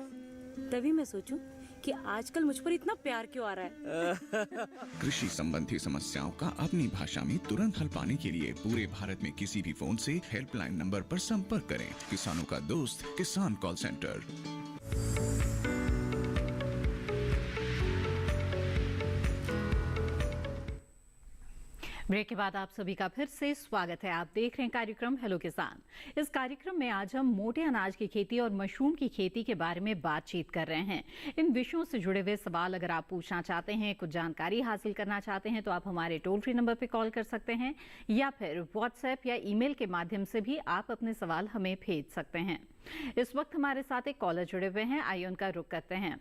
K: तभी मैं सोचूं कि आजकल मुझ पर इतना प्यार क्यों आ रहा है।
L: कृषि संबंधी समस्याओं का अपनी भाषा में तुरंत हल पाने के लिए पूरे भारत में किसी भी फोन से हेल्पलाइन नंबर पर संपर्क करें। किसानों का दोस्त किसान कॉल सेंटर।
A: ब्रेक के बाद आप सभी का फिर से स्वागत है। आप देख रहे हैं कार्यक्रम हेलो किसान। इस कार्यक्रम में आज हम मोटे अनाज की खेती और मशरूम की खेती के बारे में बातचीत कर रहे हैं। इन विषयों से जुड़े हुए सवाल अगर आप पूछना चाहते हैं, कुछ जानकारी हासिल करना चाहते हैं, तो आप हमारे टोल फ्री नंबर पर कॉल कर सकते हैं या फिर व्हाट्सएप या ईमेल के माध्यम से भी आप अपने सवाल हमें भेज सकते हैं। इस वक्त हमारे साथ एक कॉलर जुड़े हुए हैं, आइए उनका रुख करते हैं।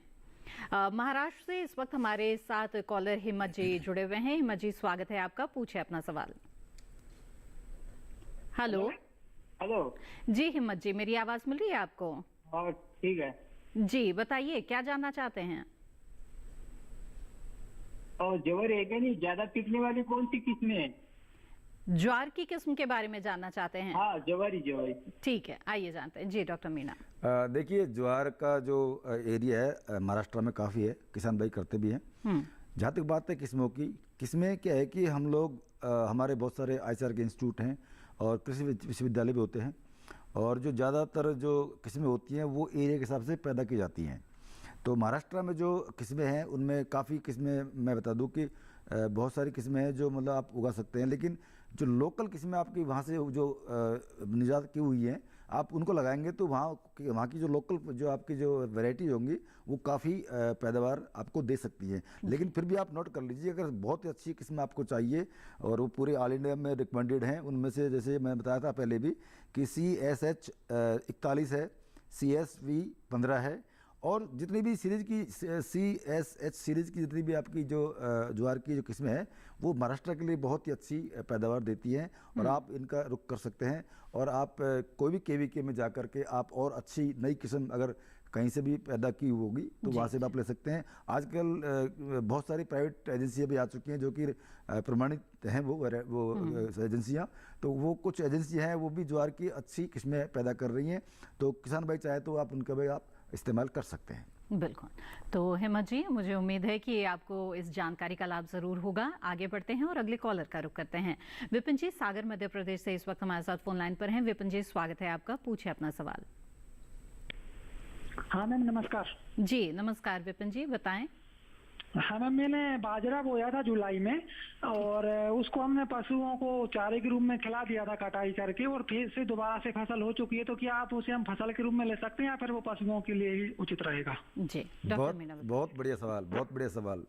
A: महाराष्ट्र से इस वक्त हमारे साथ कॉलर हिम्मत जी जुड़े हुए हैं। हिम्मत जी, स्वागत है आपका, पूछे अपना सवाल। हेलो।
F: हेलो
A: जी हिम्मत जी, मेरी आवाज मिल रही है आपको?
F: हाँ ठीक है
A: जी, बताइए क्या जानना चाहते हैं?
F: और जवर है क्या नहीं, ज्यादा पिकने वाली कौन सी किस्में है?
A: ज्वार की किस्म के बारे में जानना चाहते हैं?
F: हाँ जवारी।
A: ठीक है, आइए जानते हैं। जी डॉक्टर मीना।
B: देखिए, ज्वार का जो एरिया है महाराष्ट्र में काफ़ी है, किसान भाई करते भी हैं। जहाँ तक बात है किस्मों की, किस्में क्या है कि हम लोग हमारे बहुत सारे आईसीआर के इंस्टीट्यूट हैं और कृषि विश्वविद्यालय भी होते हैं, और जो ज़्यादातर जो किस्में होती हैं वो एरिया के हिसाब से पैदा की जाती हैं। तो महाराष्ट्र में जो किस्में हैं उनमें काफ़ी किस्में, मैं बता दूं कि बहुत सारी किस्में हैं जो मतलब आप उगा सकते हैं, लेकिन जो लोकल किस्में आपकी वहाँ से जो निजात की हुई हैं आप उनको लगाएंगे तो वहाँ की जो लोकल जो आपकी जो वैरायटी होंगी वो काफ़ी पैदावार आपको दे सकती है। लेकिन फिर भी आप नोट कर लीजिए, अगर बहुत ही अच्छी किस्म आपको चाहिए और वो पूरे ऑल इंडिया में रिकमेंडेड हैं, उनमें से जैसे मैं बताया था पहले भी कि CSH 41 है, CSV 15 है, और जितनी भी सीरीज की CSH सीरीज की जितनी भी आपकी जो ज्वार की जो किस्में हैं वो महाराष्ट्र के लिए बहुत ही अच्छी पैदावार देती हैं, और आप इनका रुख कर सकते हैं। और आप कोई भी KVK में जा कर के आप और अच्छी नई किस्म अगर कहीं से भी पैदा की होगी तो वहाँ से भी आप ले सकते हैं। आजकल बहुत सारी प्राइवेट एजेंसियाँ भी आ चुकी हैं जो कि प्रमाणित हैं, वो एजेंसियाँ, तो वो कुछ एजेंसियाँ हैं वो भी ज्वार की अच्छी किस्में पैदा कर रही हैं। तो किसान भाई चाहे तो आप उनका भी आप इस्तेमाल कर सकते हैं।
A: बिल्कुल। तो हिम्मत जी, मुझे उम्मीद है कि आपको इस जानकारी का लाभ जरूर होगा। आगे बढ़ते हैं और अगले कॉलर का रुख करते हैं। विपिन जी सागर मध्य प्रदेश से इस वक्त हमारे साथ फोन लाइन पर हैं। विपिन जी, स्वागत है आपका, पूछे अपना सवाल।
M: हाँ मैम नमस्कार।
A: जी नमस्कार विपिन जी, बताएं।
M: हाँ मैम, मैंने बाजरा बोया था जुलाई में, और उसको हमने पशुओं को चारे के रूप में खिला दिया था कटाई करके, और फिर से दोबारा से फसल हो चुकी है, तो क्या आप उसे हम फसल के रूप में ले सकते हैं या फिर वो पशुओं के लिए ही उचित रहेगा?
A: जी
B: बहुत बढ़िया सवाल, बहुत बढ़िया सवाल।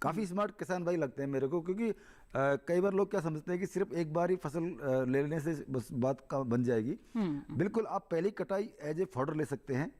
B: काफ़ी स्मार्ट किसान भाई लगते हैं मेरे को, क्योंकि कई बार लोग क्या समझते हैं कि सिर्फ एक बार ही फसल ले लेने से बस बात का बन जाएगी। बिल्कुल, आप पहली कटाई एज ए फॉडर ले सकते हैं।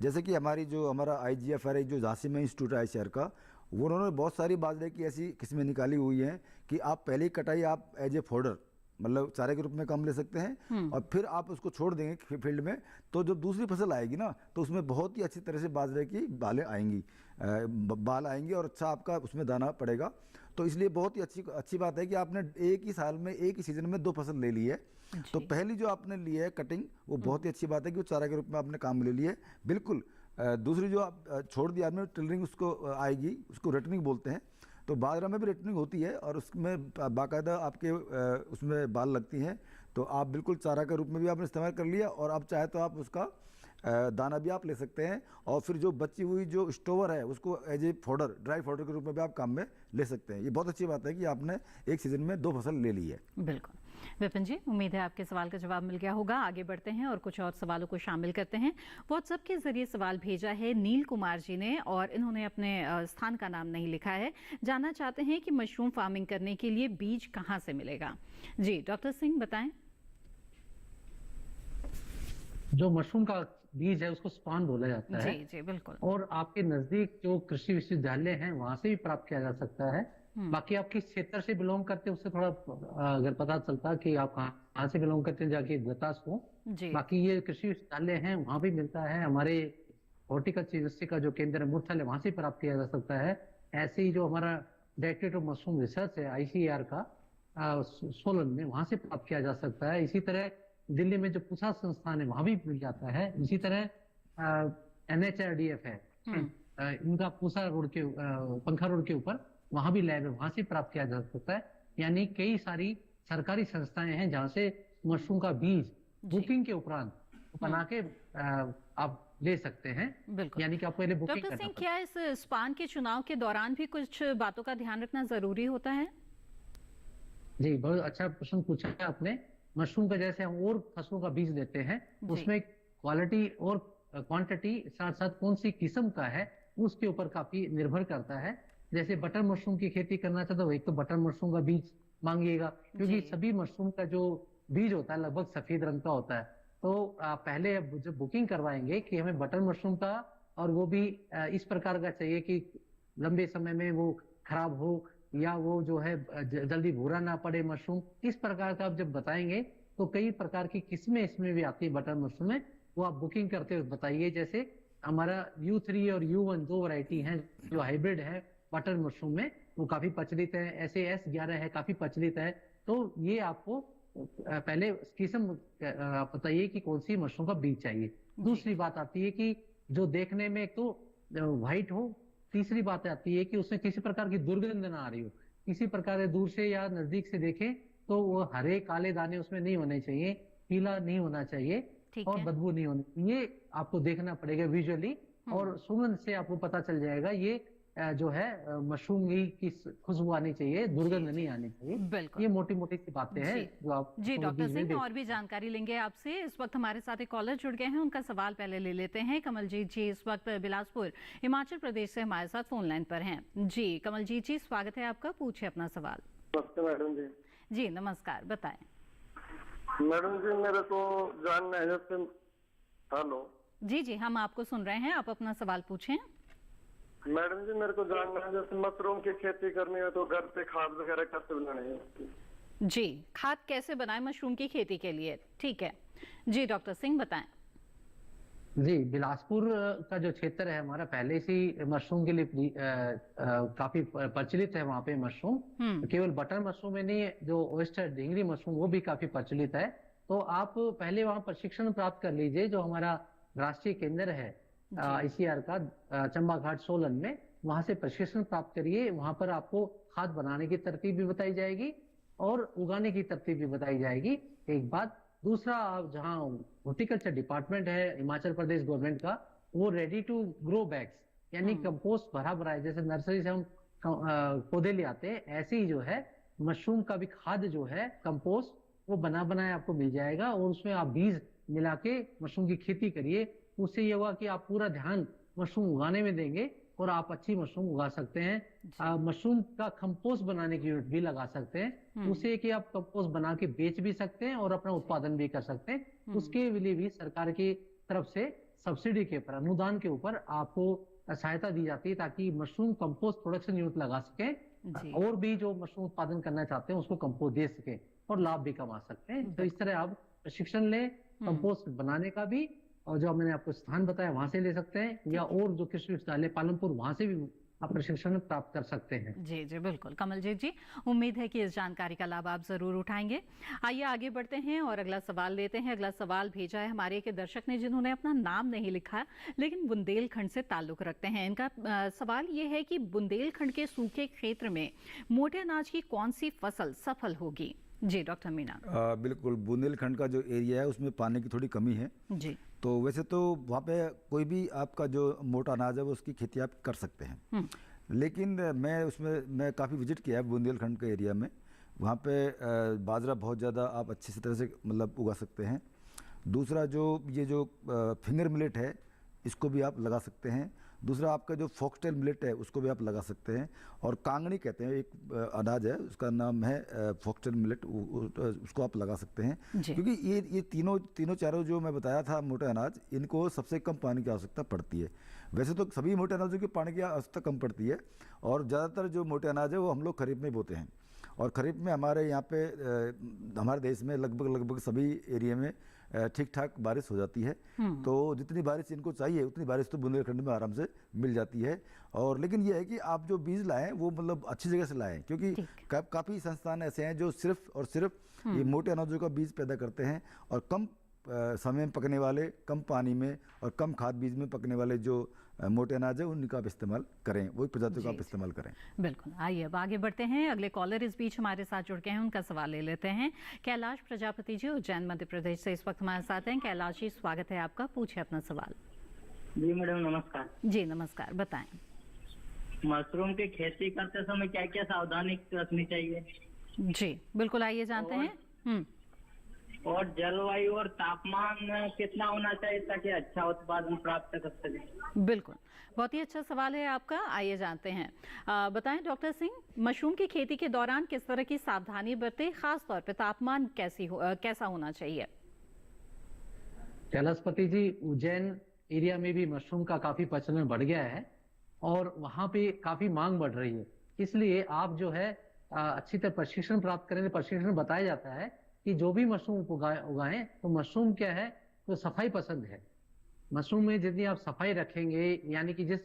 B: जैसे कि हमारा IGFRI जो झांसी में इंस्टीट्यूट है ICAR का, वो उन्होंने बहुत सारी बाजरे की ऐसी किस्में निकाली हुई हैं कि आप पहली कटाई आप एज ए फॉडर मतलब चारे के रूप में कम ले सकते हैं, और फिर आप उसको छोड़ देंगे फील्ड में, तो जब दूसरी फसल आएगी ना तो उसमें बहुत ही अच्छी तरह से बाजरे की बाल आएंगी और अच्छा आपका उसमें दाना पड़ेगा। तो इसलिए बहुत ही अच्छी बात है कि आपने एक ही साल में एक ही सीजन में 2 फसल ले ली है। तो पहली जो आपने ली है कटिंग, वो बहुत ही अच्छी बात है कि वो चारा के रूप में आपने काम में ले लिए, बिल्कुल। दूसरी जो आप छोड़ दिया आपने टिलरिंग, उसको आएगी, उसको रिटर्निंग बोलते हैं। तो बाजरा में भी रिटर्निंग होती है और उसमें बाकायदा आपके उसमें बाल लगती हैं। तो आप बिल्कुल चारा के रूप में भी आपने इस्तेमाल कर लिया, और आप चाहे तो आप उसका दाना भी आप ले सकते हैं, और फिर जो बची हुई जो स्टोवर है उसको as a fodder, dry fodder के रूप में भी आप काम में ले सकते हैं। ये बहुत अच्छी बात है कि आपने एक सीजन में 2 फसल ले ली है।
A: बिल्कुल विपिन जी, उम्मीद है आपके सवाल का जवाब मिल गया होगा। आगे बढ़ते हैं और कुछ और सवालों को शामिल करते हैं। व्हाट्सएप के जरिए सवाल भेजा है नील कुमार जी ने, और इन्होंने अपने स्थान का नाम नहीं लिखा है। जानना चाहते हैं कि मशरूम फार्मिंग करने के लिए बीज कहाँ से मिलेगा। जी डॉक्टर सिंह बताएं।
C: जो मशरूम का बीज है उसको स्पान बोला जाता है।
A: जी बिल्कुल।
C: और आपके नजदीक जो कृषि विश्वविद्यालय हैं वहां से भी प्राप्त किया जा सकता है। बाकी आप किस क्षेत्र से बिलोंग करते हैं उससे थोड़ा अगर पता चलता कि आप कहाँ से बिलोंग करते हैं जाके बता सको। बाकी ये कृषि विश्वविद्यालय है वहां भी मिलता है। हमारे हॉर्टिकल्चर यूनिवर्सिटी का जो केंद्र मुरथल है वहां से प्राप्त किया जा सकता है। ऐसे ही जो हमारा डायरेक्टरेट ऑफ मशरूम रिसर्च है ICAR का सोलन में, वहां से प्राप्त किया जा सकता है। इसी तरह दिल्ली में जो पूसा संस्थान है वहां भी मिल जाता है। इसी तरह NHRDF है, इनका पूसा रोड के पंखा रोड के ऊपर वहां भी लैब है, वहां से प्राप्त किया जा सकता है। यानी कई सारी सरकारी संस्थाएं हैं जहां से मशरूम का बीज बुकिंग के उपरांत बना के आप ले सकते हैं। यानी कि आप पहले बुकिंग
A: डॉक्टर सिंह, क्या इस स्पान के चुनाव के दौरान भी कुछ बातों का ध्यान रखना जरूरी होता है?
C: जी बहुत अच्छा प्रश्न पूछा है आपने। मशरूम का जैसे हम और फसलों का बीज लेते हैं उसमें क्वालिटी और क्वांटिटी साथ साथ कौन सी किस्म का है उसके ऊपर काफी निर्भर करता है। जैसे बटर मशरूम की खेती करना चाहते हो एक तो बटर मशरूम का बीज मांगिएगा, क्योंकि सभी मशरूम का जो बीज होता है लगभग सफेद रंग का होता है। तो आप पहले जब बुकिंग करवाएंगे कि हमें बटर मशरूम का, और वो भी इस प्रकार का चाहिए कि लंबे समय में वो खराब हो या वो जो है जल्दी भूरा ना पड़े मशरूम, इस प्रकार का आप जब बताएंगे तो कई प्रकार की किस्में इसमें भी आती है बटर मशरूम में, वो आप बुकिंग करते हुए बताइए। जैसे हमारा U3 और U1 2 वैरायटी हैं जो हाइब्रिड है बटर मशरूम में, वो काफी प्रचलित है। ऐसे S11 है, काफी प्रचलित है। तो ये आपको पहले किस्म बताइए कि कौन सी मशरूम का बीज चाहिए। दूसरी बात आती है कि जो देखने में एक तो व्हाइट हो, तीसरी बात आती है कि उसमें किसी प्रकार की दुर्गंध ना आ रही हो। किसी प्रकार से दूर से या नजदीक से देखें तो वो हरे काले दाने उसमें नहीं होने चाहिए, पीला नहीं होना चाहिए और बदबू नहीं होनी, ये आपको देखना पड़ेगा विजुअली। और सुगंध से आपको पता चल जाएगा ये जो है मशरूम की खुशबू आनी चाहिए, दुर्गंध नहीं आनी चाहिए। ये मोटी मोटी सी बातें हैं जो आप
A: जी डॉक्टर सिंह और भी जानकारी लेंगे आपसे। इस वक्त हमारे साथ एक कॉलर जुड़ गए हैं, उनका सवाल पहले ले लेते हैं। कमलजीत जी इस वक्त बिलासपुर हिमाचल प्रदेश से हमारे साथ फोन लाइन पर हैं। जी कमलजीत जी, स्वागत है आपका, पूछे अपना सवाल।
N: नमस्ते मैडम जी।
A: जी नमस्कार, बताएं।
N: मैडम जी मेरे को जानना है जैसे, हेलो
A: जी हम आपको सुन रहे हैं, आप अपना सवाल पूछें।
N: मैडम जी मेरे को जानना है जैसे मशरूम की खेती करनी है तो घर पे खाद वगैरह कैसे बनानी है?
A: जी खाद कैसे बनाएं मशरूम की खेती के लिए, ठीक है जी डॉक्टर सिंह बताएं।
C: जी बिलासपुर का जो क्षेत्र है हमारा पहले से मशरूम के लिए काफी प्रचलित है। वहाँ पे मशरूम केवल बटर मशरूम में नहीं है, जो ओयस्टर ढींगरी मशरूम वो भी काफी प्रचलित है। तो आप पहले वहाँ प्रशिक्षण प्राप्त कर लीजिए, जो हमारा राष्ट्रीय केंद्र है ICAR का चंबा घाट सोलन में, वहां से प्रशिक्षण प्राप्त करिए। वहां पर आपको खाद बनाने की तरतीब भी बताई जाएगी और उगाने की तरतीब भी बताई जाएगी, एक बात। दूसरा, आप जहाँ हॉर्टिकल्चर डिपार्टमेंट है हिमाचल प्रदेश गवर्नमेंट का, वो रेडी टू ग्रो बैग्स यानी कंपोस्ट भरा भरा है, जैसे नर्सरी से हम पौधे ले आते हैं, ऐसे ही जो है मशरूम का भी खाद जो है कंपोस्ट वो बना बनाया आपको मिल जाएगा। और उसमें आप बीज मिला के मशरूम की खेती करिए। उससे ये हुआ कि आप पूरा ध्यान मशरूम उगाने में देंगे और आप अच्छी मशरूम उगा सकते हैं। मशरूम का कंपोस्ट बनाने की यूनिट भी लगा सकते हैं, उससे कि आप कंपोस्ट बना के बेच भी सकते हैं और अपना उत्पादन भी कर सकते हैं। उसके लिए भी सरकार की तरफ से सब्सिडी के ऊपर, अनुदान के ऊपर आपको सहायता दी जाती है, ताकि मशरूम कंपोस्ट प्रोडक्शन यूनिट लगा सके और भी जो मशरूम उत्पादन करना चाहते हैं उसको कंपोस्ट दे सके और लाभ भी कमा सकते हैं। तो इस तरह आप प्रशिक्षण लें कंपोस्ट बनाने का भी, और जो मैंने आपको स्थान बताया वहां से ले सकते हैं, या और जो कृषि विश्वविद्यालय पालमपुर वहां से भी आप प्रशिक्षण प्राप्त कर सकते हैं।
A: जी जी बिल्कुल कमलजीत जी, उम्मीद है कि इस जानकारी का लाभ आप जरूर उठाएंगे। आइए आगे बढ़ते हैं और अगला सवाल लेते हैं। अगला सवाल भेजा है हमारे एक दर्शक ने जिन्होंने अपना नाम नहीं लिखा लेकिन बुंदेलखंड से ताल्लुक रखते हैं। इनका सवाल ये है कि बुंदेलखंड के सूखे क्षेत्र में मोटे अनाज की कौन सी फसल सफल होगी? जी डॉक्टर मीना।
B: बिल्कुल, बुंदेलखंड का जो एरिया है उसमें पानी की थोड़ी कमी है
A: जी।
B: तो वैसे तो वहाँ पे कोई भी आपका जो मोटा अनाज है वो उसकी खेती आप कर सकते हैं। लेकिन मैं काफ़ी विजिट किया है बुंदेलखंड के एरिया में। वहाँ पे बाजरा बहुत ज़्यादा आप अच्छी तरह से मतलब उगा सकते हैं। दूसरा ये जो फिंगर मिलेट है इसको भी आप लगा सकते हैं। दूसरा आपका जो फॉक्सटेल मिलेट है उसको भी आप लगा सकते हैं। और कांगनी कहते हैं एक अनाज है, उसका नाम है फॉक्सटेल मिलेट, उसको आप लगा सकते हैं। क्योंकि ये तीनों चारों जो मैं बताया था मोटे अनाज, इनको सबसे कम पानी की आवश्यकता पड़ती है। वैसे तो सभी मोटे अनाजों की पानी की आवश्यकता कम पड़ती है और ज़्यादातर जो मोटे अनाज है वो हम लोग खरीफ में बोते हैं। और खरीफ में हमारे यहाँ पे हमारे देश में लगभग सभी एरिया में ठीक ठाक बारिश हो जाती है। तो जितनी बारिश इनको चाहिए उतनी बारिश तो बुंदेलखंड में आराम से मिल जाती है। और लेकिन ये है कि आप जो बीज लाएं वो मतलब अच्छी जगह से लाएं, क्योंकि काफ़ी संस्थान ऐसे हैं जो सिर्फ और सिर्फ ये मोटे अनाजों का बीज पैदा करते हैं और कम समय में पकने वाले, कम पानी में और कम खाद बीज में पकने वाले जो मोटे अनाज है उनका आप इस्तेमाल करें, वही प्रजातियों का आप इस्तेमाल करें।
A: बिल्कुल। आइए अब आगे बढ़ते हैं। अगले कॉलर इस बीच हमारे साथ जुड़ गए हैं, उनका सवाल ले लेते हैं। कैलाश प्रजापति जी उज्जैन मध्य प्रदेश से इस वक्त हमारे साथ हैं। कैलाश जी स्वागत है आपका, पूछे अपना सवाल।
O: जी मैडम नमस्कार।
A: जी नमस्कार, बताएं।
O: मशरूम की खेती करते समय क्या क्या सावधानी रखनी चाहिए?
A: जी बिल्कुल, आइए जानते हैं।
O: और जलवायु और तापमान कितना होना चाहिए ताकि अच्छा उत्पादन प्राप्त कर सके?
A: बिल्कुल, बहुत ही अच्छा सवाल है आपका। आइए जानते हैं। बताएं डॉक्टर सिंह, मशरूम की खेती के दौरान किस तरह की सावधानी बरतें, खास तौर पे तापमान कैसा होना चाहिए?
C: कैलाशपति जी, उज्जैन एरिया में भी मशरूम का काफी प्रचलन बढ़ गया है और वहाँ पे काफी मांग बढ़ रही है। इसलिए आप जो है अच्छी तरह प्रशिक्षण प्राप्त करेंगे। प्रशिक्षण बताया जाता है कि जो भी मशरूम उगाएं तो मशरूम क्या है तो सफाई पसंद है। मशरूम में जितनी आप सफाई रखेंगे, यानी कि जिस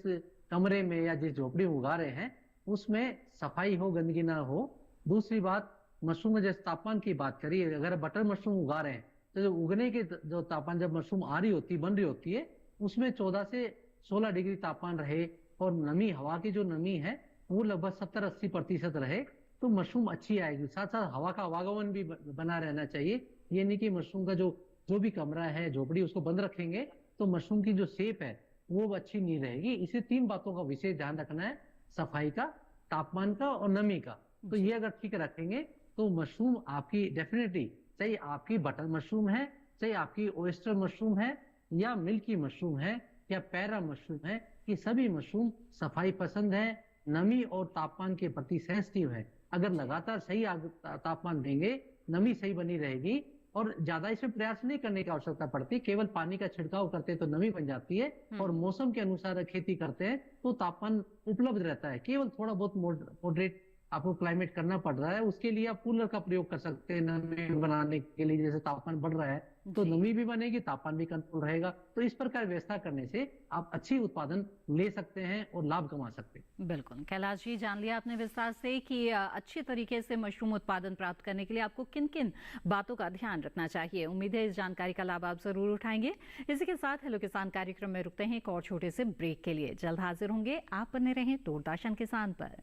C: कमरे में या जिस झोपड़ी में उगा रहे हैं उसमें सफाई हो, गंदगी ना हो। दूसरी बात, मशरूम में जैसे तापमान की बात करिए, अगर बटर मशरूम उगा रहे हैं तो जो उगने के जो तापमान जब मशरूम आ रही होती है, बन रही होती है, उसमें 14 से 16 डिग्री तापमान रहे और नमी, हवा की जो नमी है वो लगभग 70-80% रहे तो मशरूम अच्छी आएगी। साथ साथ हवा का आवागमन भी बना रहना चाहिए। ये नहीं कि मशरूम का जो भी कमरा है, झोपड़ी, उसको बंद रखेंगे तो मशरूम की जो शेप है वो अच्छी नहीं रहेगी। इसे 3 बातों का विशेष ध्यान रखना है, सफाई का, तापमान का और नमी का। तो ये अगर ठीक रखेंगे तो मशरूम आपकी डेफिनेटली, चाहे आपकी बटर मशरूम है, चाहे आपकी ओयस्टर मशरूम है या मिल्की मशरूम है या पैरा मशरूम है, ये सभी मशरूम सफाई पसंद है, नमी और तापमान के प्रति सेंसिटिव है। अगर लगातार सही तापमान देंगे, नमी सही बनी रहेगी और ज्यादा इसमें प्रयास नहीं करने की आवश्यकता पड़ती। केवल पानी का छिड़काव करते हैं तो नमी बन जाती है और मौसम के अनुसार खेती करते हैं तो तापमान उपलब्ध रहता है। केवल थोड़ा बहुत मॉडरेट आपको क्लाइमेट करना पड़ रहा है, उसके लिए आप कूलर का प्रयोग कर सकते हैं नमी बनाने के लिए। जैसे तापमान बढ़ रहा है तो नमी भी बनेगी, तापमान भी कंट्रोल रहेगा। तो इस प्रकार व्यवस्था करने से आप अच्छी उत्पादन ले सकते हैं और लाभ कमा सकते हैं।
A: बिल्कुल कैलाश जी, जान लिया आपने विस्तार से कि अच्छे तरीके से मशरूम उत्पादन प्राप्त करने के लिए आपको किन किन बातों का ध्यान रखना चाहिए। उम्मीद है इस जानकारी का लाभ आप जरूर उठाएंगे। इसी के साथ हेलो किसान कार्यक्रम में रुकते हैं एक और छोटे से ब्रेक के लिए। जल्द हाजिर होंगे, आप बने रहें दूरदर्शन किसान पर।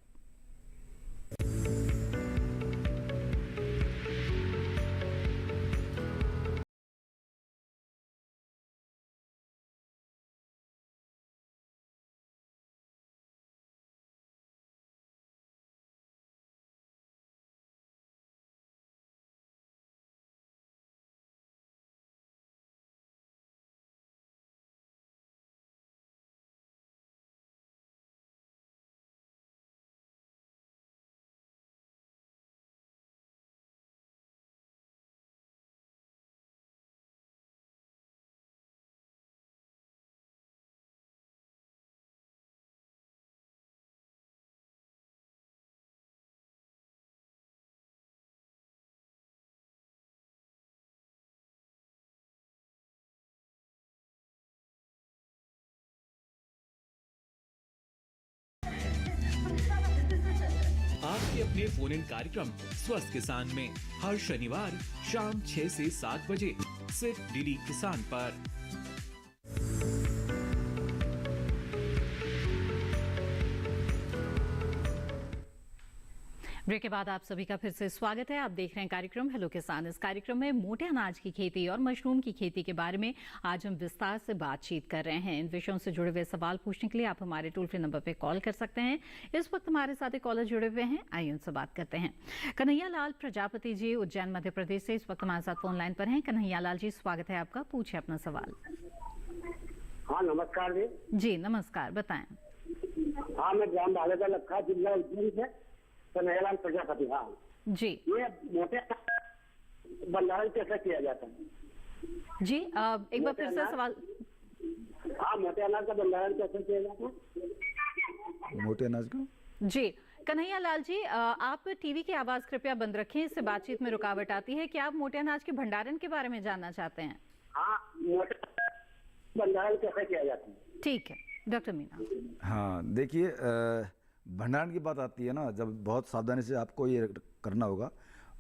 P: आपके अपने फोन इन कार्यक्रम स्वस्थ किसान में हर शनिवार शाम 6 से 7 बजे सिर्फ डीडी किसान पर।
A: ब्रेक के बाद आप सभी का फिर से स्वागत है। आप देख रहे हैं कार्यक्रम हेलो किसान। इस कार्यक्रम में मोटे अनाज की खेती और मशरूम की खेती के बारे में आज हम विस्तार से बातचीत कर रहे हैं। इन विषयों से जुड़े हुए सवाल पूछने के लिए आप हमारे टोल फ्री नंबर पर कॉल कर सकते हैं। इस वक्त हमारे साथ एक कॉलर जुड़े हुए हैं, आइए उनसे बात करते हैं। कन्हैया लाल प्रजापति जी उज्जैन मध्य प्रदेश से इस वक्त हमारे साथ फोन लाइन पर हैं। कन्हैया लाल जी, स्वागत है आपका, पूछे अपना सवाल।
Q: हाँ नमस्कार जी।
A: जी नमस्कार, बताएं।
Q: हाँ मैं ग्राम भालेगा लखा, जिला उज्जैन से कन्हैयालाल प्रजापति। हाँ
A: जी,
Q: ये मोटे भंडारण कैसे किया जाता है
A: जी एक बार फिर से सवाल।
Q: हाँ मोटे अनाज का भंडारण कैसे किया जाता है?
B: मोटे अनाज का
A: जी कन्हैया लाल जी, आप टीवी की आवाज कृपया बंद रखें, इससे बातचीत में रुकावट आती है। क्या आप मोटे अनाज के भंडारण के बारे में जानना चाहते हैं?
Q: हाँ मोटे भंडारण कैसे किया जाता है?
A: ठीक है डॉक्टर मीना।
B: हाँ देखिए, भंडारण की बात आती है ना, जब बहुत सावधानी से आपको ये करना होगा।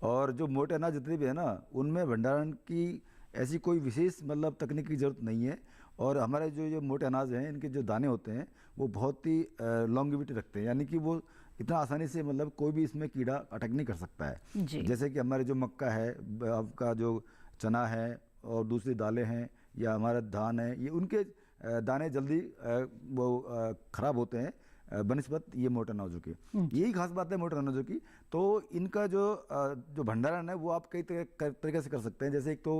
B: और जो मोटे अनाज जितने भी है ना, उनमें भंडारण की ऐसी कोई विशेष मतलब तकनीक की ज़रूरत नहीं है। और हमारे जो ये मोटे अनाज हैं, इनके जो दाने होते हैं वो बहुत ही लॉन्गिविटी रखते हैं, यानी कि वो इतना आसानी से मतलब कोई भी इसमें कीड़ा अटैक नहीं कर सकता है। जैसे कि हमारे जो मक्का है, आपका जो चना है और दूसरी दालें हैं या हमारा धान है, ये उनके दाने जल्दी वो ख़राब होते हैं बनिस्बत ये मोटे अनाजों की। यही खास बात है मोटे अनाजों की। तो इनका जो भंडारण है वो आप कई तरीके से कर सकते हैं। जैसे एक तो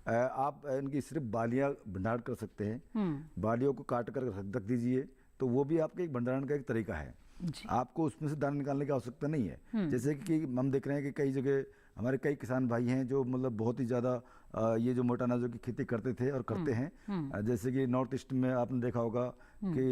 B: आप इनकी सिर्फ बालियाँ भंडारण कर सकते हैं, बालियों को काट कर रख दीजिए, तो वो भी आपके एक भंडारण का एक तरीका है। आपको उसमें से दाना निकालने की आवश्यकता नहीं है। जैसे कि हम देख रहे हैं कि कई जगह हमारे कई किसान भाई हैं जो मतलब बहुत ही ज़्यादा ये जो मोटे अनाजों की खेती करते थे और करते हैं। जैसे कि नॉर्थ ईस्ट में आपने देखा होगा कि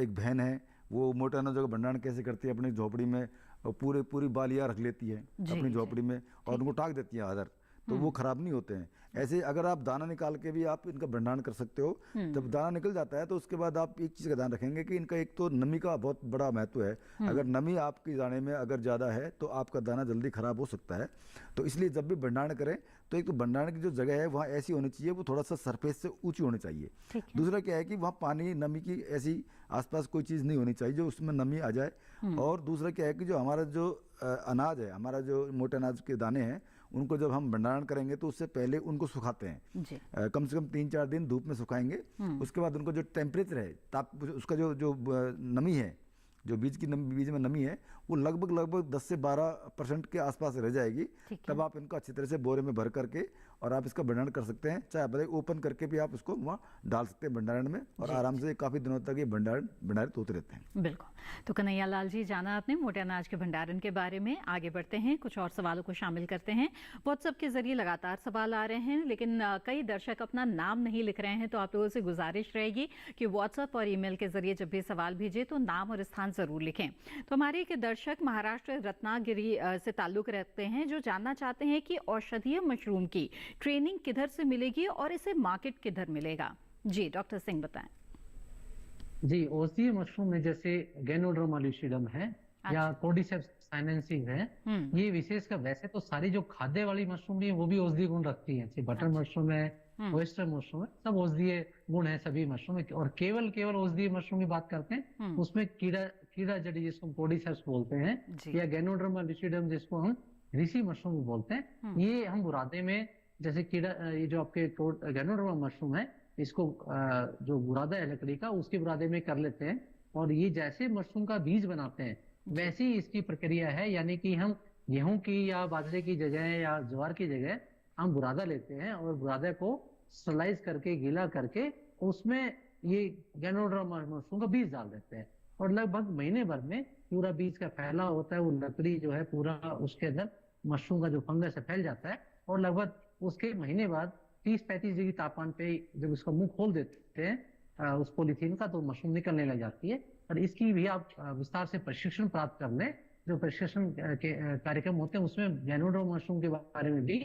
B: एक बहन है, वो मोटे अनाजों का भंडारण कैसे करती है, अपनी झोपड़ी में पूरी बालियाँ रख लेती है अपनी झोपड़ी में और उनको टाक देती है आदर, तो वो खराब नहीं होते हैं। ऐसे अगर आप दाना निकाल के भी आप इनका भंडारण कर सकते हो। जब दाना निकल जाता है तो उसके बाद आप एक चीज़ का ध्यान रखेंगे कि इनका एक तो नमी का बहुत बड़ा महत्व है। अगर नमी आपकी दाने में अगर ज़्यादा है तो आपका दाना जल्दी खराब हो सकता है। तो इसलिए जब भी भंडारण करें तो एक तो भंडारण की जो जगह है वहाँ ऐसी होनी चाहिए, वो थोड़ा सा सरफेस से ऊंची होनी चाहिए। दूसरा क्या है कि वहाँ पानी नमी की ऐसी आसपास कोई चीज़ नहीं होनी चाहिए जो उसमें नमी आ जाए। और दूसरा क्या है कि जो हमारा जो अनाज है, हमारा जो मोटे अनाज के दाने हैं, उनको जब हम भंडारण करेंगे तो उससे पहले उनको सुखाते हैं। कम से कम 3-4 दिन धूप में सुखाएंगे। उसके बाद उनको जो टेम्परेचर है, ताप उसका जो नमी है, जो बीज में नमी है, वो लगभग 10 से 12% के आसपास रह जाएगी। तब आप इनको अच्छी तरह से बोरे में भर करके और आप इसका भंडारण कर सकते हैं। चाहे भले ओपन करके भी आप उसको वहाँ डाल सकते हैं भंडारण में, और आराम से काफ़ी दिनों तक ये भंडारित होते रहते हैं।
A: बिल्कुल। तो कन्हैया लाल जी, जाना आपने मोटे अनाज के भंडारण के बारे में। आगे बढ़ते हैं, कुछ और सवालों को शामिल करते हैं। व्हाट्सएप के जरिए लगातार सवाल आ रहे हैं, लेकिन कई दर्शक अपना नाम नहीं लिख रहे हैं, तो आप लोगों से गुजारिश रहेगी कि व्हाट्सएप और ईमेल के जरिए जब भी सवाल भेजें तो नाम और स्थान जरूर लिखें। तो हमारे एक दर्शक महाराष्ट्र रत्नागिरी से ताल्लुक रखते हैं, जो जानना चाहते हैं कि औषधीय मशरूम की ट्रेनिंग किधर से मिलेगी और इसे मार्केट किधर मिलेगा। जी डॉक्टर सिंह बताएं।
C: जी, औषधीय मशरूम में जैसे गैनोड्रोमा लूसिडम है या कोर्डिसेप्स साइनेंसिस है, ये विशेषकर वैसे तो सारी जो खाद्य वाली मशरूम है वो भी औषधीय गुण रखती है। जैसे बटर मशरूम है, ऑयस्टर मशरूम है, सब औषधीय गुण है सभी मशरूम में। और केवल औषधीय मशरूम की बात करते हैं, उसमें कीड़ा जड़ी जिसको कोर्डिसेप्स बोलते हैं, या गैनोड्रोमा लूसिडम जिसको हम ऋषि मशरूम बोलते हैं, ये हम बुरादे में जैसे ये जो आपके गैनोड्रोमा मशरूम है, इसको जो बुरादा है लकड़ी का, उसके बुरादे में कर लेते हैं। और ये जैसे मशरूम का बीज बनाते हैं वैसी ही इसकी प्रक्रिया है, यानी कि हम गेहूं की या बाजरे की जगह या ज्वार की जगह हम बुरादा लेते हैं और बुरादे को स्लाइस करके गीला करके उसमें ये गैनोड्रोमा मशरूम का बीज डाल देते हैं। और लगभग महीने भर में पूरा बीज का फैलाव होता है, वो लकड़ी जो है पूरा उसके अंदर मशरूम का जो फंगस है फैल जाता है। और लगभग उसके महीने बाद 30-35 डिग्री तापमान पे जब उसका मुंह खोल देते हैं उस पॉलीथीन का, तो मशरूम निकलने लग जाती है। और इसकी भी आप विस्तार से प्रशिक्षण प्राप्त कर लें। जो प्रशिक्षण के कार्यक्रम होते हैं उसमें गैनोड्रोमा मशरूम के बारे में भी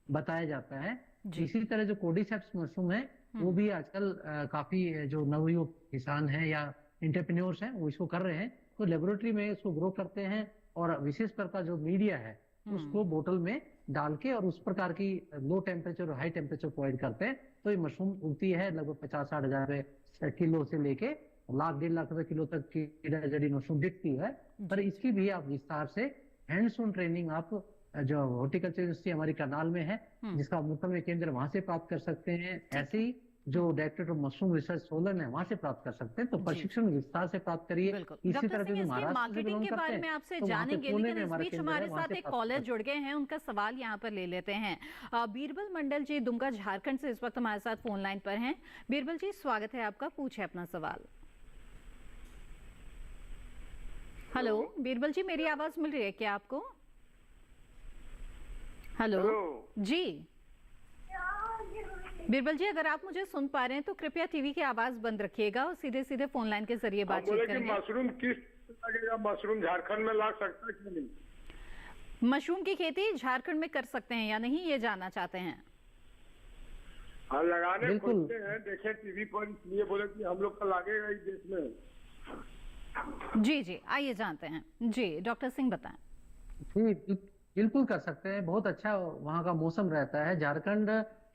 C: बताया जाता है। इसी तरह जो कोर्डिसेप्स मशरूम है वो भी आजकल काफी जो नवयुवक किसान हैं या एंटरप्रेन्योर्स हैं वो इसको कर रहे हैं। तो लेबोरेटरी में इसको ग्रो करते हैं और विशेष प्रकार जो मीडिया है उसको बोतल में डाल के और उस प्रकार की लो टेम्परेचर और हाई टेम्परेचर प्रोवाइड करते हैं, तो ये मशरूम उगती है लगभग 50-60 हजार रुपए किलो से लेके लाख 1.5 लाख रुपए किलो तक की जड़ी मशरूम बिकती है। पर इसकी भी आप विस्तार से हैंड्स ऑन ट्रेनिंग आप जो हॉर्टिकल्चर यूनिवर्सिटी हमारी करनाल में है, जिसका मुकम्मल में केंद्र वहां से प्राप्त कर सकते हैं। ऐसे ही जो directorate of mushroom research Solan है वहां से प्राप्त कर सकते हैं। तो प्रशिक्षण विस्तार से प्राप्त करिए। इसी तरह के जो महाराष्ट्र से
A: मार्केटिंग
C: बिलोंग
A: के
C: करते
A: बारे
C: हैं
A: में आपसे
C: तो वहाँ पे
A: जानेंगे,
C: पुणे
A: लेकिन
C: में
A: इस
C: हमारे
A: बीच
C: केंद्र
A: हमारे
C: है, वहाँ
A: साथ
C: से
A: एक
C: प्राप्त
A: कॉलर
C: कर
A: जुड़ गए हैं, उनका सवाल यहाँ पर ले लेते हैं। बीरबल मंडल जी दुमका झारखंड से इस वक्त हमारे साथ फोन लाइन पर हैं। बीरबल जी स्वागत है आपका, पूछे अपना सवाल। हेलो बीरबल जी, मेरी आवाज मिल रही है क्या आपको? हेलो जी बीरबल जी, अगर आप मुझे सुन पा रहे हैं तो कृपया टीवी की आवाज बंद रखिएगा और सीधे सीधे फोन लाइन के जरिए बातचीत करेंगे।
N: मशरूम किस लगेगा, मशरूम झारखंड में ला सकता है कि नहीं?
A: मशरूम की खेती झारखंड में कर सकते हैं या नहीं, ये जानना चाहते हैं?
N: हाँ लगाने खोलते हैं, देखे टीवी पर, इसलिए बोले कि हम लोग का लागेगा इस देश में।
A: जी जी आइए जानते हैं। जी डॉक्टर सिंह बताएं।
C: जी बिल्कुल कर सकते हैं, बहुत अच्छा वहाँ का मौसम रहता है। झारखंड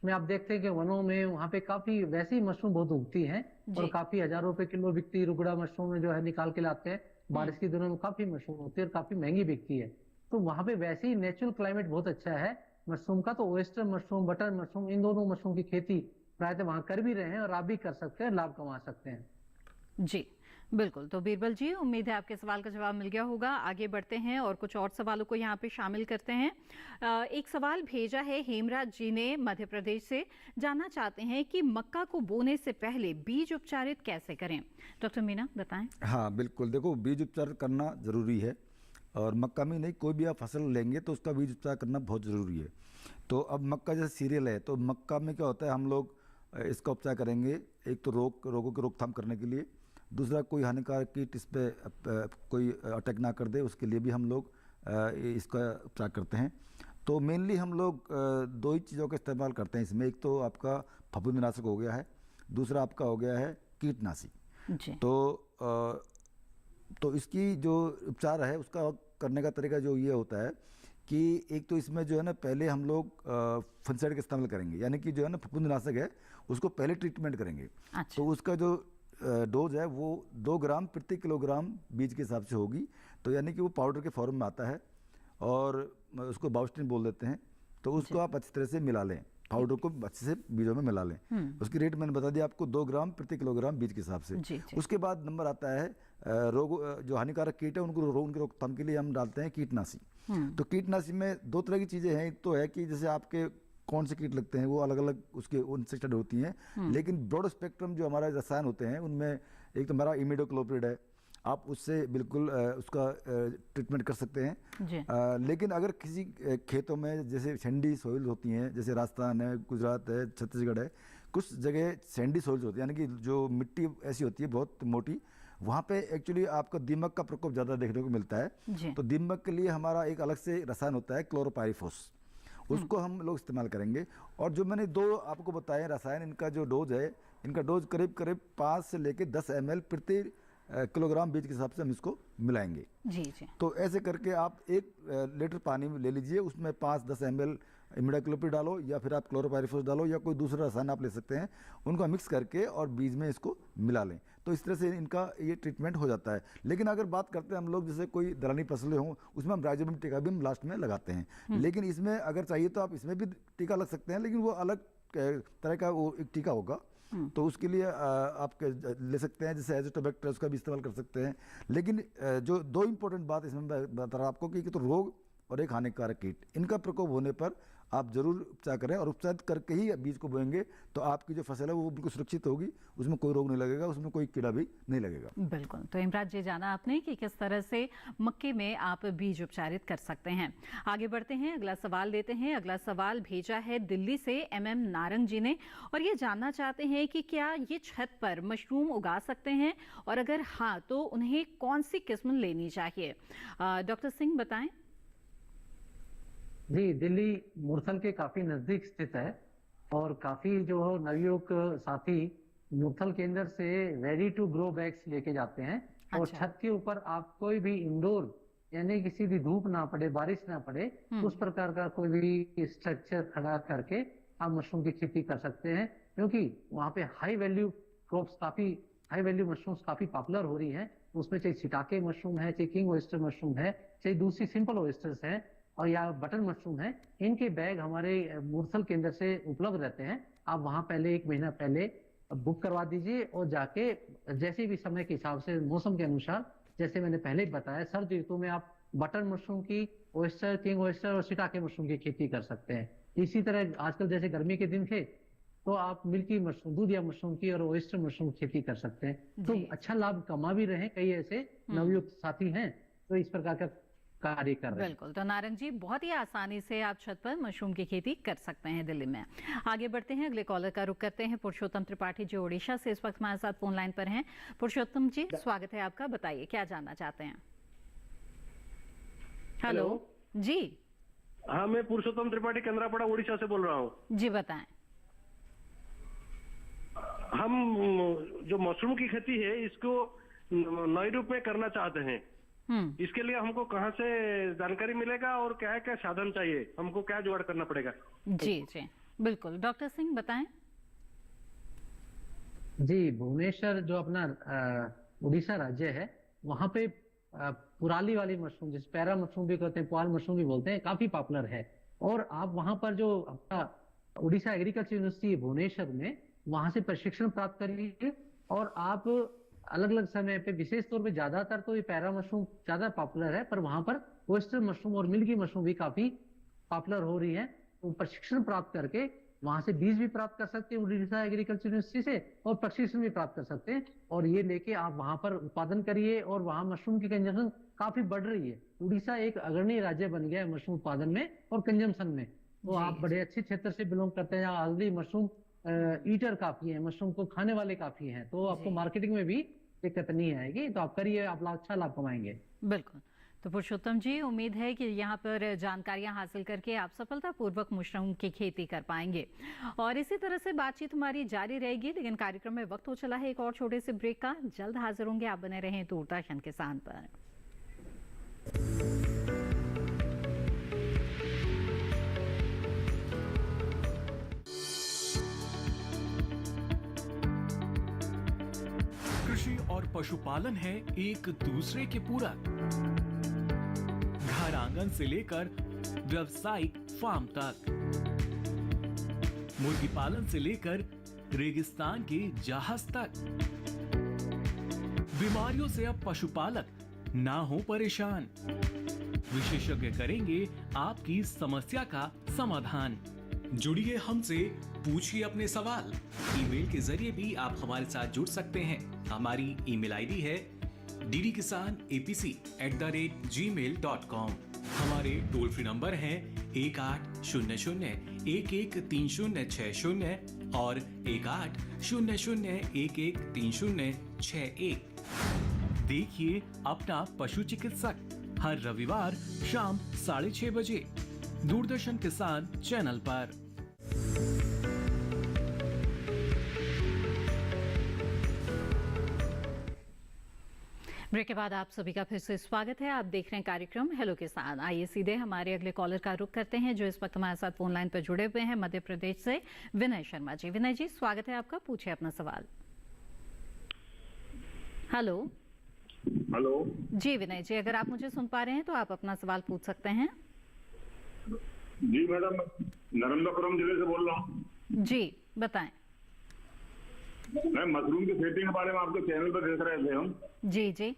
C: में आप देखते हैं कि वनों में वहाँ पे काफी वैसी मशरूम बहुत उगती हैं और काफी हजारों रुपए किलो बिकती। रुगड़ा मशरूम जो है निकाल के लाते हैं, बारिश के दिनों में काफी मशरूम होती है और काफी महंगी बिकती है। तो वहाँ पे वैसे ही नेचुरल क्लाइमेट बहुत अच्छा है मशरूम का। तो वेस्टर्न मशरूम, बटर मशरूम, इन दोनों मशरूम की खेती प्रायतः वहाँ कर भी रहे हैं और आप भी कर सकते हैं, लाभ कमा सकते हैं।
A: जी बिल्कुल। तो बीरबल जी उम्मीद है आपके सवाल का जवाब मिल गया होगा। आगे बढ़ते हैं और कुछ और सवालों को यहाँ पे शामिल करते हैं। एक सवाल भेजा है हेमराज जी ने मध्य प्रदेश से, जानना चाहते हैं कि मक्का को बोने से पहले बीज उपचारित कैसे करें। डॉक्टर मीना बताएं।
B: हाँ बिल्कुल, देखो बीज उपचार करना जरूरी है और मक्का में नहीं, कोई भी आप फसल लेंगे तो उसका बीज उपचार करना बहुत ज़रूरी है। तो अब मक्का जैसे सीरियल है, तो मक्का में क्या होता है, हम लोग इसका उपचार करेंगे। एक तो रोगों की रोकथाम करने के लिए, दूसरा कोई हानिकारक कीट इस पर कोई अटैक ना कर दे, उसके लिए भी हम लोग इसका उपचार करते हैं। तो मेनली हम लोग दो ही चीज़ों का इस्तेमाल करते हैं इसमें। एक तो आपका फफूंदनाशक हो गया है, दूसरा आपका हो गया है कीटनाशी। तो इसकी जो उपचार है उसका करने का तरीका जो ये होता है कि एक तो इसमें जो है ना, पहले हम लोग फंगिसाइड का इस्तेमाल करेंगे, यानी कि जो है ना फफूंदनाशक है उसको पहले ट्रीटमेंट करेंगे। तो उसका जो डोज है वो 2 ग्राम प्रति किलोग्राम बीज के हिसाब से होगी। तो यानी कि वो पाउडर के फॉर्म में आता है और उसको बाउस्टिन बोल देते हैं। तो उसको आप अच्छी तरह से मिला लें, पाउडर को अच्छे से बीजों में मिला लें। उसकी रेट मैंने बता दिया आपको, 2 ग्राम प्रति किलोग्राम बीज के हिसाब से। उसके बाद नंबर आता है रोग, जो हानिकारक कीट है उनकी रोकथाम के लिए हम डालते हैं कीटनाशी। तो कीटनाशी में 2 तरह की चीज़ें हैं। एक तो है कि जैसे आपके कौन से कीट लगते हैं वो अलग अलग उसके इंसेक्टिसाइड होती हैं, लेकिन ब्रॉड स्पेक्ट्रम जो हमारे रसायन होते हैं उनमें एक तो हमारा इमिडोक्लोप्रिड है, आप उससे बिल्कुल उसका ट्रीटमेंट कर सकते हैं। लेकिन अगर किसी खेतों में जैसे सैंडी सॉइल होती हैं, जैसे राजस्थान है, गुजरात है, छत्तीसगढ़ है, कुछ जगह सैंडी सॉइल्स होती है, यानी कि जो मिट्टी ऐसी होती है बहुत मोटी, वहाँ पे एक्चुअली आपका दीमक का प्रकोप ज़्यादा देखने को मिलता है। तो दीमक के लिए हमारा एक अलग से रसायन होता है क्लोरोपाइरिफॉस, उसको हम लोग इस्तेमाल करेंगे। और जो मैंने 2 आपको बताए रसायन, इनका जो डोज है, इनका डोज करीब करीब 5 से लेकर 10 ml प्रति किलोग्राम बीज के हिसाब से हम इसको मिलाएंगे।
A: जी।
B: तो ऐसे करके आप 1 लीटर पानी में ले लीजिए, उसमें 5-10 ml इमिडाक्लोप्रिड डालो या फिर आप क्लोरोपाइरिफॉस डालो या कोई दूसरा रसायन आप ले सकते हैं, उनको मिक्स करके और बीज में इसको मिला लें। तो इस तरह से इनका ये ट्रीटमेंट हो जाता है। लेकिन अगर बात करते हैं हम लोग जैसे कोई दलहनी फसलें हों, उसमें हम राइजोबियम टीका भी हम लास्ट में लगाते हैं। लेकिन इसमें अगर चाहिए तो आप इसमें भी टीका लग सकते हैं, लेकिन वो अलग तरह का वो एक टीका होगा। तो उसके लिए आप ले सकते हैं, जैसे एजोटोबैक्टर उसका भी इस्तेमाल कर सकते हैं। लेकिन जो 2 इंपॉर्टेंट बात इसमें बता रहा आपको कि तो रोग और एक हानिकारक कीट, इनका प्रकोप होने पर आप जरूर उपचार करें और उपचार करके ही बीज को बोएंगे, तो आपकी जो फसल है वो बिल्कुल सुरक्षित होगी, उसमें कोई रोग नहीं लगेगा, उसमें कोई कीड़ा भी नहीं लगेगा।
A: बिल्कुल। तो इमराज जी जाना आपने कि किस तरह से मक्के में आप बीज उपचारित कर सकते हैं। आगे बढ़ते हैं, अगला सवाल देते हैं। अगला सवाल भेजा है दिल्ली से MM नारंग जी ने और ये जानना चाहते हैं कि क्या ये छत पर मशरूम उगा सकते हैं और अगर हाँ तो उन्हें कौन सी किस्म लेनी चाहिए। डॉक्टर सिंह बताएं।
C: जी, दिल्ली मुरथल के काफी नजदीक स्थित है और काफी जो नवयुवक साथी मुरथल केंद्र से रेडी टू ग्रो बैग्स लेके जाते हैं। और छत के ऊपर आप कोई भी इंडोर यानी कि सीधी धूप ना पड़े, बारिश ना पड़े, उस प्रकार का कोई भी स्ट्रक्चर खड़ा करके आप मशरूम की खेती कर सकते हैं, क्योंकि वहाँ पे हाई वैल्यू क्रॉप्स काफी, हाई वैल्यू मशरूम्स काफी पॉपुलर हो रही हैं। उसमें चाहे शिटाके मशरूम है, चाहे किंग ऑयस्टर मशरूम है, चाहे दूसरी सिंपल ऑयस्टर्स है, और या बटन मशरूम है, इनके बैग हमारे मूर्सल केंद्र से उपलब्ध रहते हैं। आप वहाँ पहले 1 महीना पहले बुक करवा दीजिए और जाके जैसे भी समय के हिसाब से, मौसम के अनुसार, जैसे मैंने पहले बताया, सर्द ऋतु में आप बटन मशरूम की, ऑयस्टर, किंग ऑयस्टर और शिटाके मशरूम की खेती कर सकते हैं। इसी तरह आजकल जैसे गर्मी के दिन थे तो आप मिल्की मशरूम, दूधिया मशरूम की और ऑयस्टर मशरूम खेती कर सकते हैं। तो अच्छा लाभ कमा भी रहे। कई ऐसे नवयुक्त साथी हैं तो इस प्रकार का कार्य कर रहे हैं।
A: बिल्कुल। तो नारंग जी, बहुत ही आसानी से आप छत पर मशरूम की खेती कर सकते हैं दिल्ली में। आगे बढ़ते हैं, अगले कॉलर का रुख करते हैं। पुरुषोत्तम त्रिपाठी जी ओडिशा से इस वक्त हमारे साथ फोन लाइन पर हैं। पुरुषोत्तम जी, स्वागत है आपका, बताइए क्या जानना चाहते हैं। हेलो जी।
N: हाँ, मैं पुरुषोत्तम त्रिपाठी केंद्रापड़ा उड़ीसा से बोल रहा हूँ
A: जी, बताएं।
N: हम जो मशरूम की खेती है इसको नए रूप में करना चाहते हैं। इसके लिए हमको कहाँ से जानकारी मिलेगा और क्या क्या साधन चाहिए, हमको क्या जुगाड़ करना पड़ेगा?
A: जी जी बिल्कुल, डॉक्टर सिंह बताएं।
C: जी, भुवनेश्वर जो अपना उड़ीसा राज्य है, वहाँ पे पुराली वाली मशरूम, जिस पैरा मशरूम भी कहते हैं, पुआल मशरूम भी बोलते हैं, काफी पॉपुलर है। और आप वहाँ पर जो अपना उड़ीसा एग्रीकल्चर यूनिवर्सिटी है भुवनेश्वर में, वहां से प्रशिक्षण प्राप्त करिए और आप अलग अलग समय पे, विशेष तौर पे ज्यादातर तो ये पैरा मशरूम ज्यादा पॉपुलर है, पर वहां पर ऑयस्टर मशरूम और मिल्की मशरूम भी काफी पॉपुलर हो रही है। तो प्रशिक्षण प्राप्त करके वहां से बीज भी प्राप्त कर सकते हैं उड़ीसा एग्रीकल्चर यूनिवर्सिटी से, और प्रशिक्षण भी प्राप्त कर सकते हैं। और ये लेके आप वहां पर उत्पादन करिए, और वहां मशरूम की कंजम्पशन काफी बढ़ रही है। उड़ीसा एक अग्रणी राज्य बन गया है मशरूम उत्पादन में और कंजम्पशन में। तो आप बड़े अच्छे क्षेत्र से बिलोंग करते हैं, ऑलरेडी मशरूम ईटर काफी है, मशरूम को खाने वाले काफी हैं, तो आपको मार्केटिंग में भी दिक्कत नहीं आएगी। तो आप करिए, आप अच्छा लाभ कमाएंगे।
A: बिल्कुल। तो पुरुषोत्तम जी, उम्मीद है कि यहाँ पर जानकारियां हासिल करके आप सफलतापूर्वक मशरूम की खेती कर पाएंगे। और इसी तरह से बातचीत हमारी जारी रहेगी, लेकिन कार्यक्रम में वक्त हो चला है एक और छोटे से ब्रेक का। जल्द हाजिर होंगे, आप बने रहें दूरदर्शन किसान पर।
P: कृषि और पशुपालन है एक दूसरे के पूरक। घर आंगन से लेकर व्यावसायिक फार्म तक, मुर्गी पालन से लेकर रेगिस्तान के जहाज तक, बीमारियों से अब पशुपालक ना हो परेशान। विशेषज्ञ करेंगे आपकी समस्या का समाधान।
R: जुड़िए हमसे, पूछिए अपने सवाल। ईमेल के जरिए भी आप हमारे साथ जुड़ सकते हैं। हमारी ईमेल आईडी है ddkisanapc@gmail.com। हमारे टोल फ्री नंबर हैं 1800-113060 और 1800-113061।
P: देखिए अपना पशु चिकित्सक हर रविवार शाम 6:30 बजे दूरदर्शन किसान चैनल पर।
A: ब्रेक के बाद आप सभी का फिर से स्वागत है। आप देख रहे हैं कार्यक्रम हेलो किसान। आइए सीधे हमारे अगले कॉलर का रुख करते हैं, जो इस वक्त हमारे साथ फोन लाइन पर जुड़े हुए हैं, मध्य प्रदेश से विनय शर्मा जी। विनय जी, स्वागत है आपका, पूछिए अपना सवाल। हेलो
N: हेलो
A: जी विनय जी, अगर आप मुझे सुन पा रहे हैं तो आप अपना सवाल पूछ सकते हैं।
N: जी मैडम, नर्मदापुरम जिले से बोल रहा हूँ।
A: जी बताएं।
N: मैं मशरूम की खेती के बारे में आपके चैनल पर देख रहे थे हम।
A: जी जी।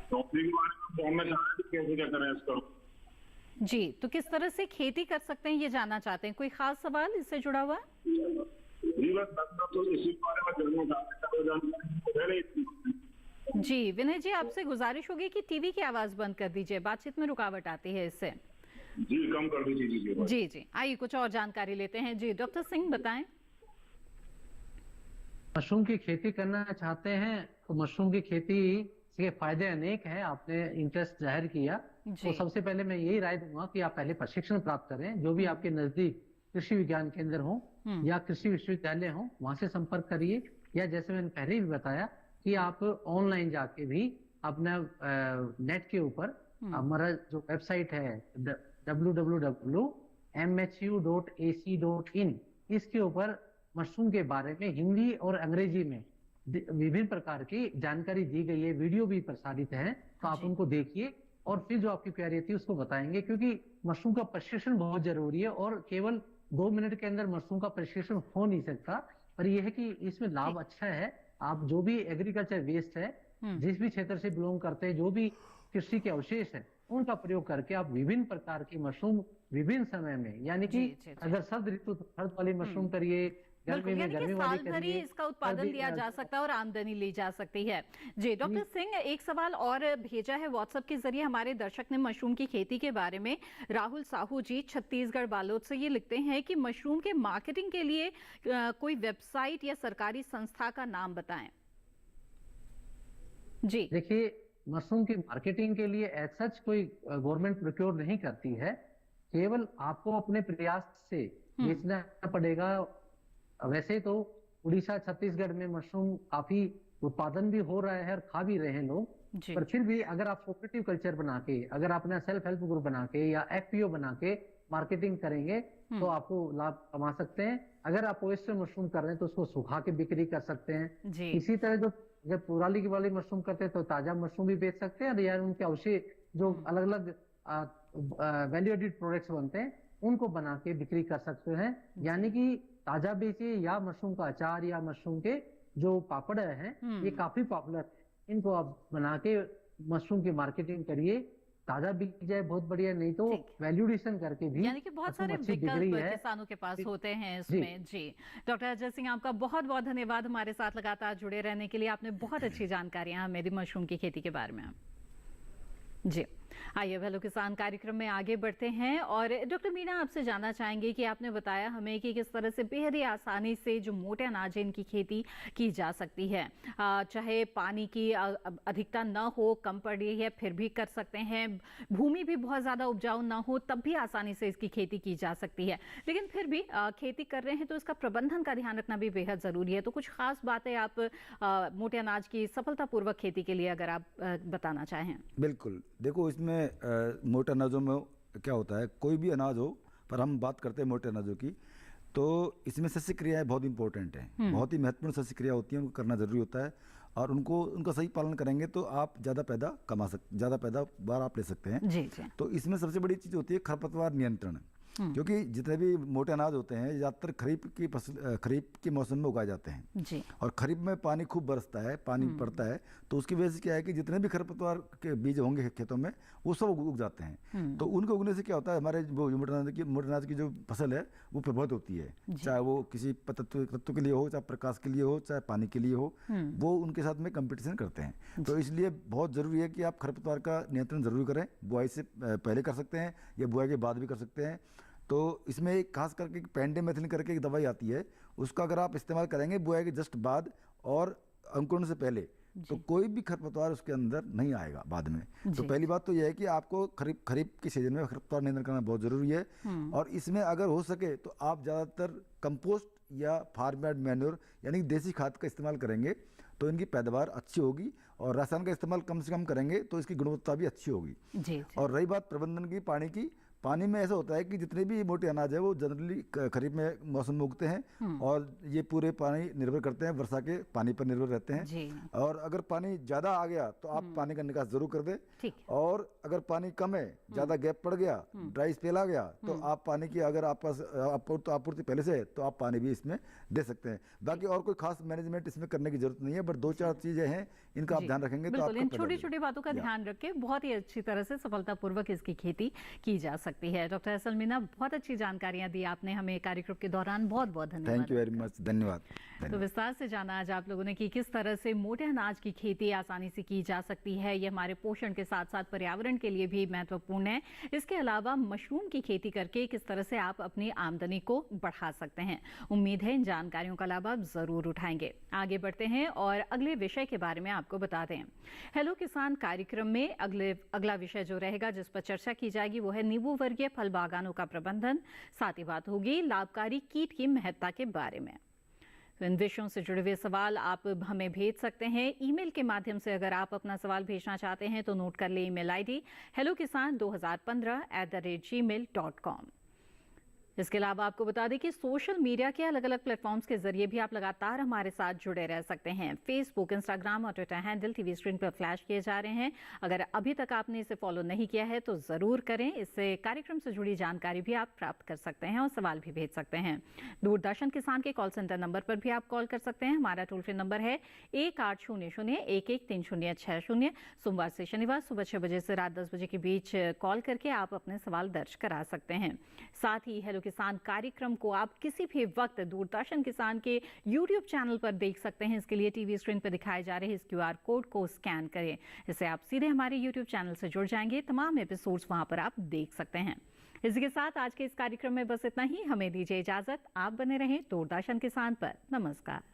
N: तो उसी के बारे में जानना चाह रहे थे कैसे क्या करें इसको।
A: जी, तो किस तरह से खेती कर सकते हैं ये जानना चाहते हैं। कोई खास सवाल इससे जुड़ा हुआ?
N: जी बस तो इसी बारे में जानना चाहते हैं।
A: जी विनय जी, आपसे गुजारिश होगी कि टीवी की आवाज बंद कर दीजिए, बातचीत में रुकावट आती है इससे।
N: जी कम कर दीजिए।
A: जी जी, आइए कुछ और जानकारी लेते हैं। जी डॉक्टर सिंह बताएं।
C: मशरूम की खेती करना चाहते हैं तो मशरूम की खेती के फायदे अनेक हैं। आपने इंटरेस्ट जाहिर किया तो सबसे पहले मैं यही राय दूंगा कि आप पहले प्रशिक्षण प्राप्त करें। जो भी आपके नजदीक कृषि विज्ञान केंद्र हो या कृषि विश्वविद्यालय हो, वहां से संपर्क करिए, या जैसे मैंने पहले भी बताया कि आप ऑनलाइन जाके भी अपना नेट के ऊपर हमारा जो वेबसाइट है www.mhu.ac.in, इसके ऊपर मशरूम के बारे में हिंदी और अंग्रेजी में विभिन्न प्रकार की जानकारी दी गई है, वीडियो भी प्रसारित है, तो आप उनको देखिए और फिर जो आपकी क्वेरी थी उसको बताएंगे, क्योंकि मशरूम का प्रशिक्षण बहुत जरूरी है और केवल 2 मिनट के अंदर मशरूम का प्रशिक्षण हो नहीं सकता। पर यह है कि इसमें लाभ अच्छा है। आप जो भी एग्रीकल्चर वेस्ट है, जिस भी क्षेत्र से बिलोंग करते हैं, जो भी कृषि के अवशेष है, उनका प्रयोग करके आप विभिन्न प्रकार की मशरूम विभिन्न समय में, यानी कि अगर शरद ऋतु तो शरद वाली मशरूम करिए, गर्मी में गर्मी वाली
A: साल भर ही
C: करिए,
A: इसका उत्पादन लिया जा सकता है और आमदनी ली जा सकती है। जी डॉक्टर सिंह, एक सवाल और भेजा है व्हाट्सएप के जरिए हमारे दर्शक ने मशरूम की खेती के बारे में। राहुल साहू जी छत्तीसगढ़ बालोद से ये लिखते हैं कि मशरूम के मार्केटिंग के लिए कोई वेबसाइट या सरकारी संस्था का नाम बताएं। जी
C: देखिए, मशरूम की मार्केटिंग के लिए एज सच कोई गवर्नमेंट प्रोक्योर नहीं करती है, केवल आपको अपने प्रयास से बेचना पड़ेगा। वैसे तो उड़ीसा छत्तीसगढ़ में मशरूम काफी उत्पादन भी हो रहा है और खा भी रहे हैं लोग, पर फिर भी अगर आप कोऑपरेटिव कल्चर बना के, अगर आप अपना सेल्फ हेल्प ग्रुप बना के या एफपीओ बना के मार्केटिंग करेंगे तो आपको लाभ कमा सकते हैं। अगर आप ओएस्टर मशरूम कर रहे हैं तो उसको सुखा के बिक्री कर सकते हैं। इसी तरह जो जब पुराली वाली मशरूम करते हैं तो ताजा मशरूम भी बेच सकते हैं, या उनके अवशेष जो अलग अलग वैल्यू एडिड प्रोडक्ट्स बनते हैं उनको बना के बिक्री कर सकते हैं। यानी कि ताजा बेचिए, या मशरूम का अचार या मशरूम के जो पापड़ हैं ये काफी पॉपुलर है, इनको आप बना के मशरूम की मार्केटिंग करिए। ताजा बिक जाए बहुत बढ़िया, नहीं तो वैल्यूडेशन करके भी,
A: यानी कि बहुत सारे विकल्प किसानों के पास होते हैं इसमें। जी डॉक्टर अजय सिंह, आपका बहुत बहुत धन्यवाद हमारे साथ लगातार जुड़े रहने के लिए। आपने बहुत अच्छी जानकारियां हमें दी मशरूम की खेती के बारे में। जी आइए हेलो किसान कार्यक्रम में आगे बढ़ते हैं और डॉक्टर मीना आपसे जानना चाहेंगे कि आपने बताया हमें कि किस तरह से बेहद ही आसानी से जो मोटे अनाज है इनकी खेती की जा सकती है, चाहे पानी की अधिकता न हो, कम पड़ रही है फिर भी कर सकते हैं, भूमि भी बहुत ज़्यादा उपजाऊ ना हो तब भी आसानी से इसकी खेती की जा सकती है। लेकिन फिर भी खेती कर रहे हैं तो इसका प्रबंधन का ध्यान रखना भी बेहद ज़रूरी है। तो कुछ खास बातें आप मोटे अनाज की सफलतापूर्वक खेती के लिए अगर आप बताना चाहें।
B: बिल्कुल, देखो इसमें मोटे अनाजों में क्या होता है, कोई भी अनाज हो, पर हम बात करते हैं मोटे अनाजों की, तो इसमें शस्य क्रियाएं बहुत इंपॉर्टेंट हैं, बहुत ही महत्वपूर्ण शस्य क्रिया होती हैं, उनको करना जरूरी होता है और उनका सही पालन करेंगे तो आप ज़्यादा पैदावार आप ले सकते हैं।
A: जी।
B: तो इसमें सबसे बड़ी चीज़ होती है खरपतवार नियंत्रण, क्योंकि जितने भी मोटे अनाज होते हैं ज़्यादातर खरीफ के मौसम में उगाए जाते हैं
A: जी। और
B: खरीफ में पानी खूब बरसता है, पानी पड़ता है, तो उसकी वजह से क्या है कि जितने भी खरपतवार के बीज होंगे खेतों में वो सब उग जाते हैं। तो उनके उगने से क्या होता है, हमारे वो मोटे अनाज की जो फसल है वो प्रभावित होती है, चाहे वो किसी तत्व के लिए हो, चाहे प्रकाश के लिए हो, चाहे पानी के लिए हो, वो उनके साथ में कंपटीशन करते हैं। तो इसलिए बहुत ज़रूरी है कि आप खरपतवार का नियंत्रण जरूर करें, बुआई से पहले कर सकते हैं या बुआई के बाद भी कर सकते हैं। तो इसमें एक खास करके पेंडेमेथिलिन करके एक दवाई आती है, उसका अगर आप इस्तेमाल करेंगे बुआई के जस्ट बाद और अंकुरण से पहले, तो कोई भी खरपतवार उसके अंदर नहीं आएगा बाद में। तो पहली बात तो यह है कि आपको खरीफ के सीजन में खरपतवार नियंत्रण करना बहुत जरूरी है। और इसमें अगर हो सके तो आप ज़्यादातर कंपोस्ट या फार्म यार्ड मैन्योर यानी देसी खाद का इस्तेमाल करेंगे तो इनकी पैदावार अच्छी होगी, और रासायन का इस्तेमाल कम से कम करेंगे तो इसकी गुणवत्ता भी अच्छी होगी। और रही बात प्रबंधन की, पानी में ऐसा होता है कि जितने भी मोटे अनाज है वो जनरली खरीफ में मौसम में उगते हैं और ये पूरे पानी निर्भर करते हैं, वर्षा के पानी पर निर्भर रहते हैं। और अगर पानी ज़्यादा आ गया तो आप पानी का निकास जरूर कर दें, और अगर पानी कम है, ज़्यादा गैप पड़ गया, ड्राई स्पेल आ गया, तो आप पानी की अगर आपका आपूर्ति पहले से है तो आप पानी भी इसमें दे सकते हैं। बाकी और कोई खास मैनेजमेंट इसमें करने की जरूरत नहीं है, बट 2-4 चीज़ें हैं इनका आप ध्यान रखेंगे तो
A: इन छोटी छोटी बातों का ध्यान रख के बहुत ही अच्छी तरह से सफलतापूर्वक इसकी खेती की जा सकती है। डॉक्टर असल मीना, बहुत अच्छी जानकारियां दी आपने हमें कार्यक्रम के दौरान, बहुत बहुत धन्यवाद।
B: थैंक यू वेरी मच, धन्यवाद।
A: तो विस्तार से जाना आज आप लोगों ने कि किस तरह से मोटे अनाज की खेती आसानी से की जा सकती है। ये हमारे पोषण के साथ साथ पर्यावरण के लिए भी महत्वपूर्ण है। इसके अलावा मशरूम की खेती करके किस तरह से आप अपनी आमदनी को बढ़ा सकते हैं। उम्मीद है इन जानकारियों का लाभ आप जरूर उठाएंगे। आगे बढ़ते हैं और अगले विषय के बारे में आपको बता दें। हेलो किसान कार्यक्रम में अगला विषय जो रहेगा जिस पर चर्चा की जाएगी वो है नींबू वर्गीय फल बागानों का प्रबंधन। साथ ही बात होगी लाभकारी कीट की महत्ता के बारे में। तो इन विषयों से जुड़े हुए सवाल आप हमें भेज सकते हैं ईमेल के माध्यम से। अगर आप अपना सवाल भेजना चाहते हैं तो नोट कर ले ईमेल आईडी hellokisan2015@gmail.com। इसके अलावा आपको बता दें कि सोशल मीडिया के अलग अलग प्लेटफॉर्म्स के जरिए भी आप लगातार हमारे साथ जुड़े रह सकते हैं। फेसबुक, इंस्टाग्राम और ट्विटर हैंडल टीवी स्क्रीन पर फ्लैश किए जा रहे हैं। अगर अभी तक आपने इसे फॉलो नहीं किया है तो ज़रूर करें। इससे कार्यक्रम से जुड़ी जानकारी भी आप प्राप्त कर सकते हैं और सवाल भी भेज सकते हैं। दूरदर्शन किसान के कॉल सेंटर नंबर पर भी आप कॉल कर सकते हैं। हमारा टोल फ्री नंबर है 1800-113060। सोमवार से शनिवार सुबह 6 बजे से रात 10 बजे के बीच कॉल करके आप अपने सवाल दर्ज करा सकते हैं। साथ ही हेलो किसान कार्यक्रम को आप किसी भी वक्त दूरदर्शन किसान के YouTube चैनल पर देख सकते हैं। इसके लिए टीवी स्क्रीन पर दिखाए जा रहे इस QR कोड को स्कैन करें। इससे आप सीधे हमारे YouTube चैनल से जुड़ जाएंगे। तमाम एपिसोड्स वहां पर आप देख सकते हैं। इसी के साथ आज के इस कार्यक्रम में बस इतना ही। हमें दीजिए इजाजत। आप बने रहें दूरदर्शन किसान पर। नमस्कार।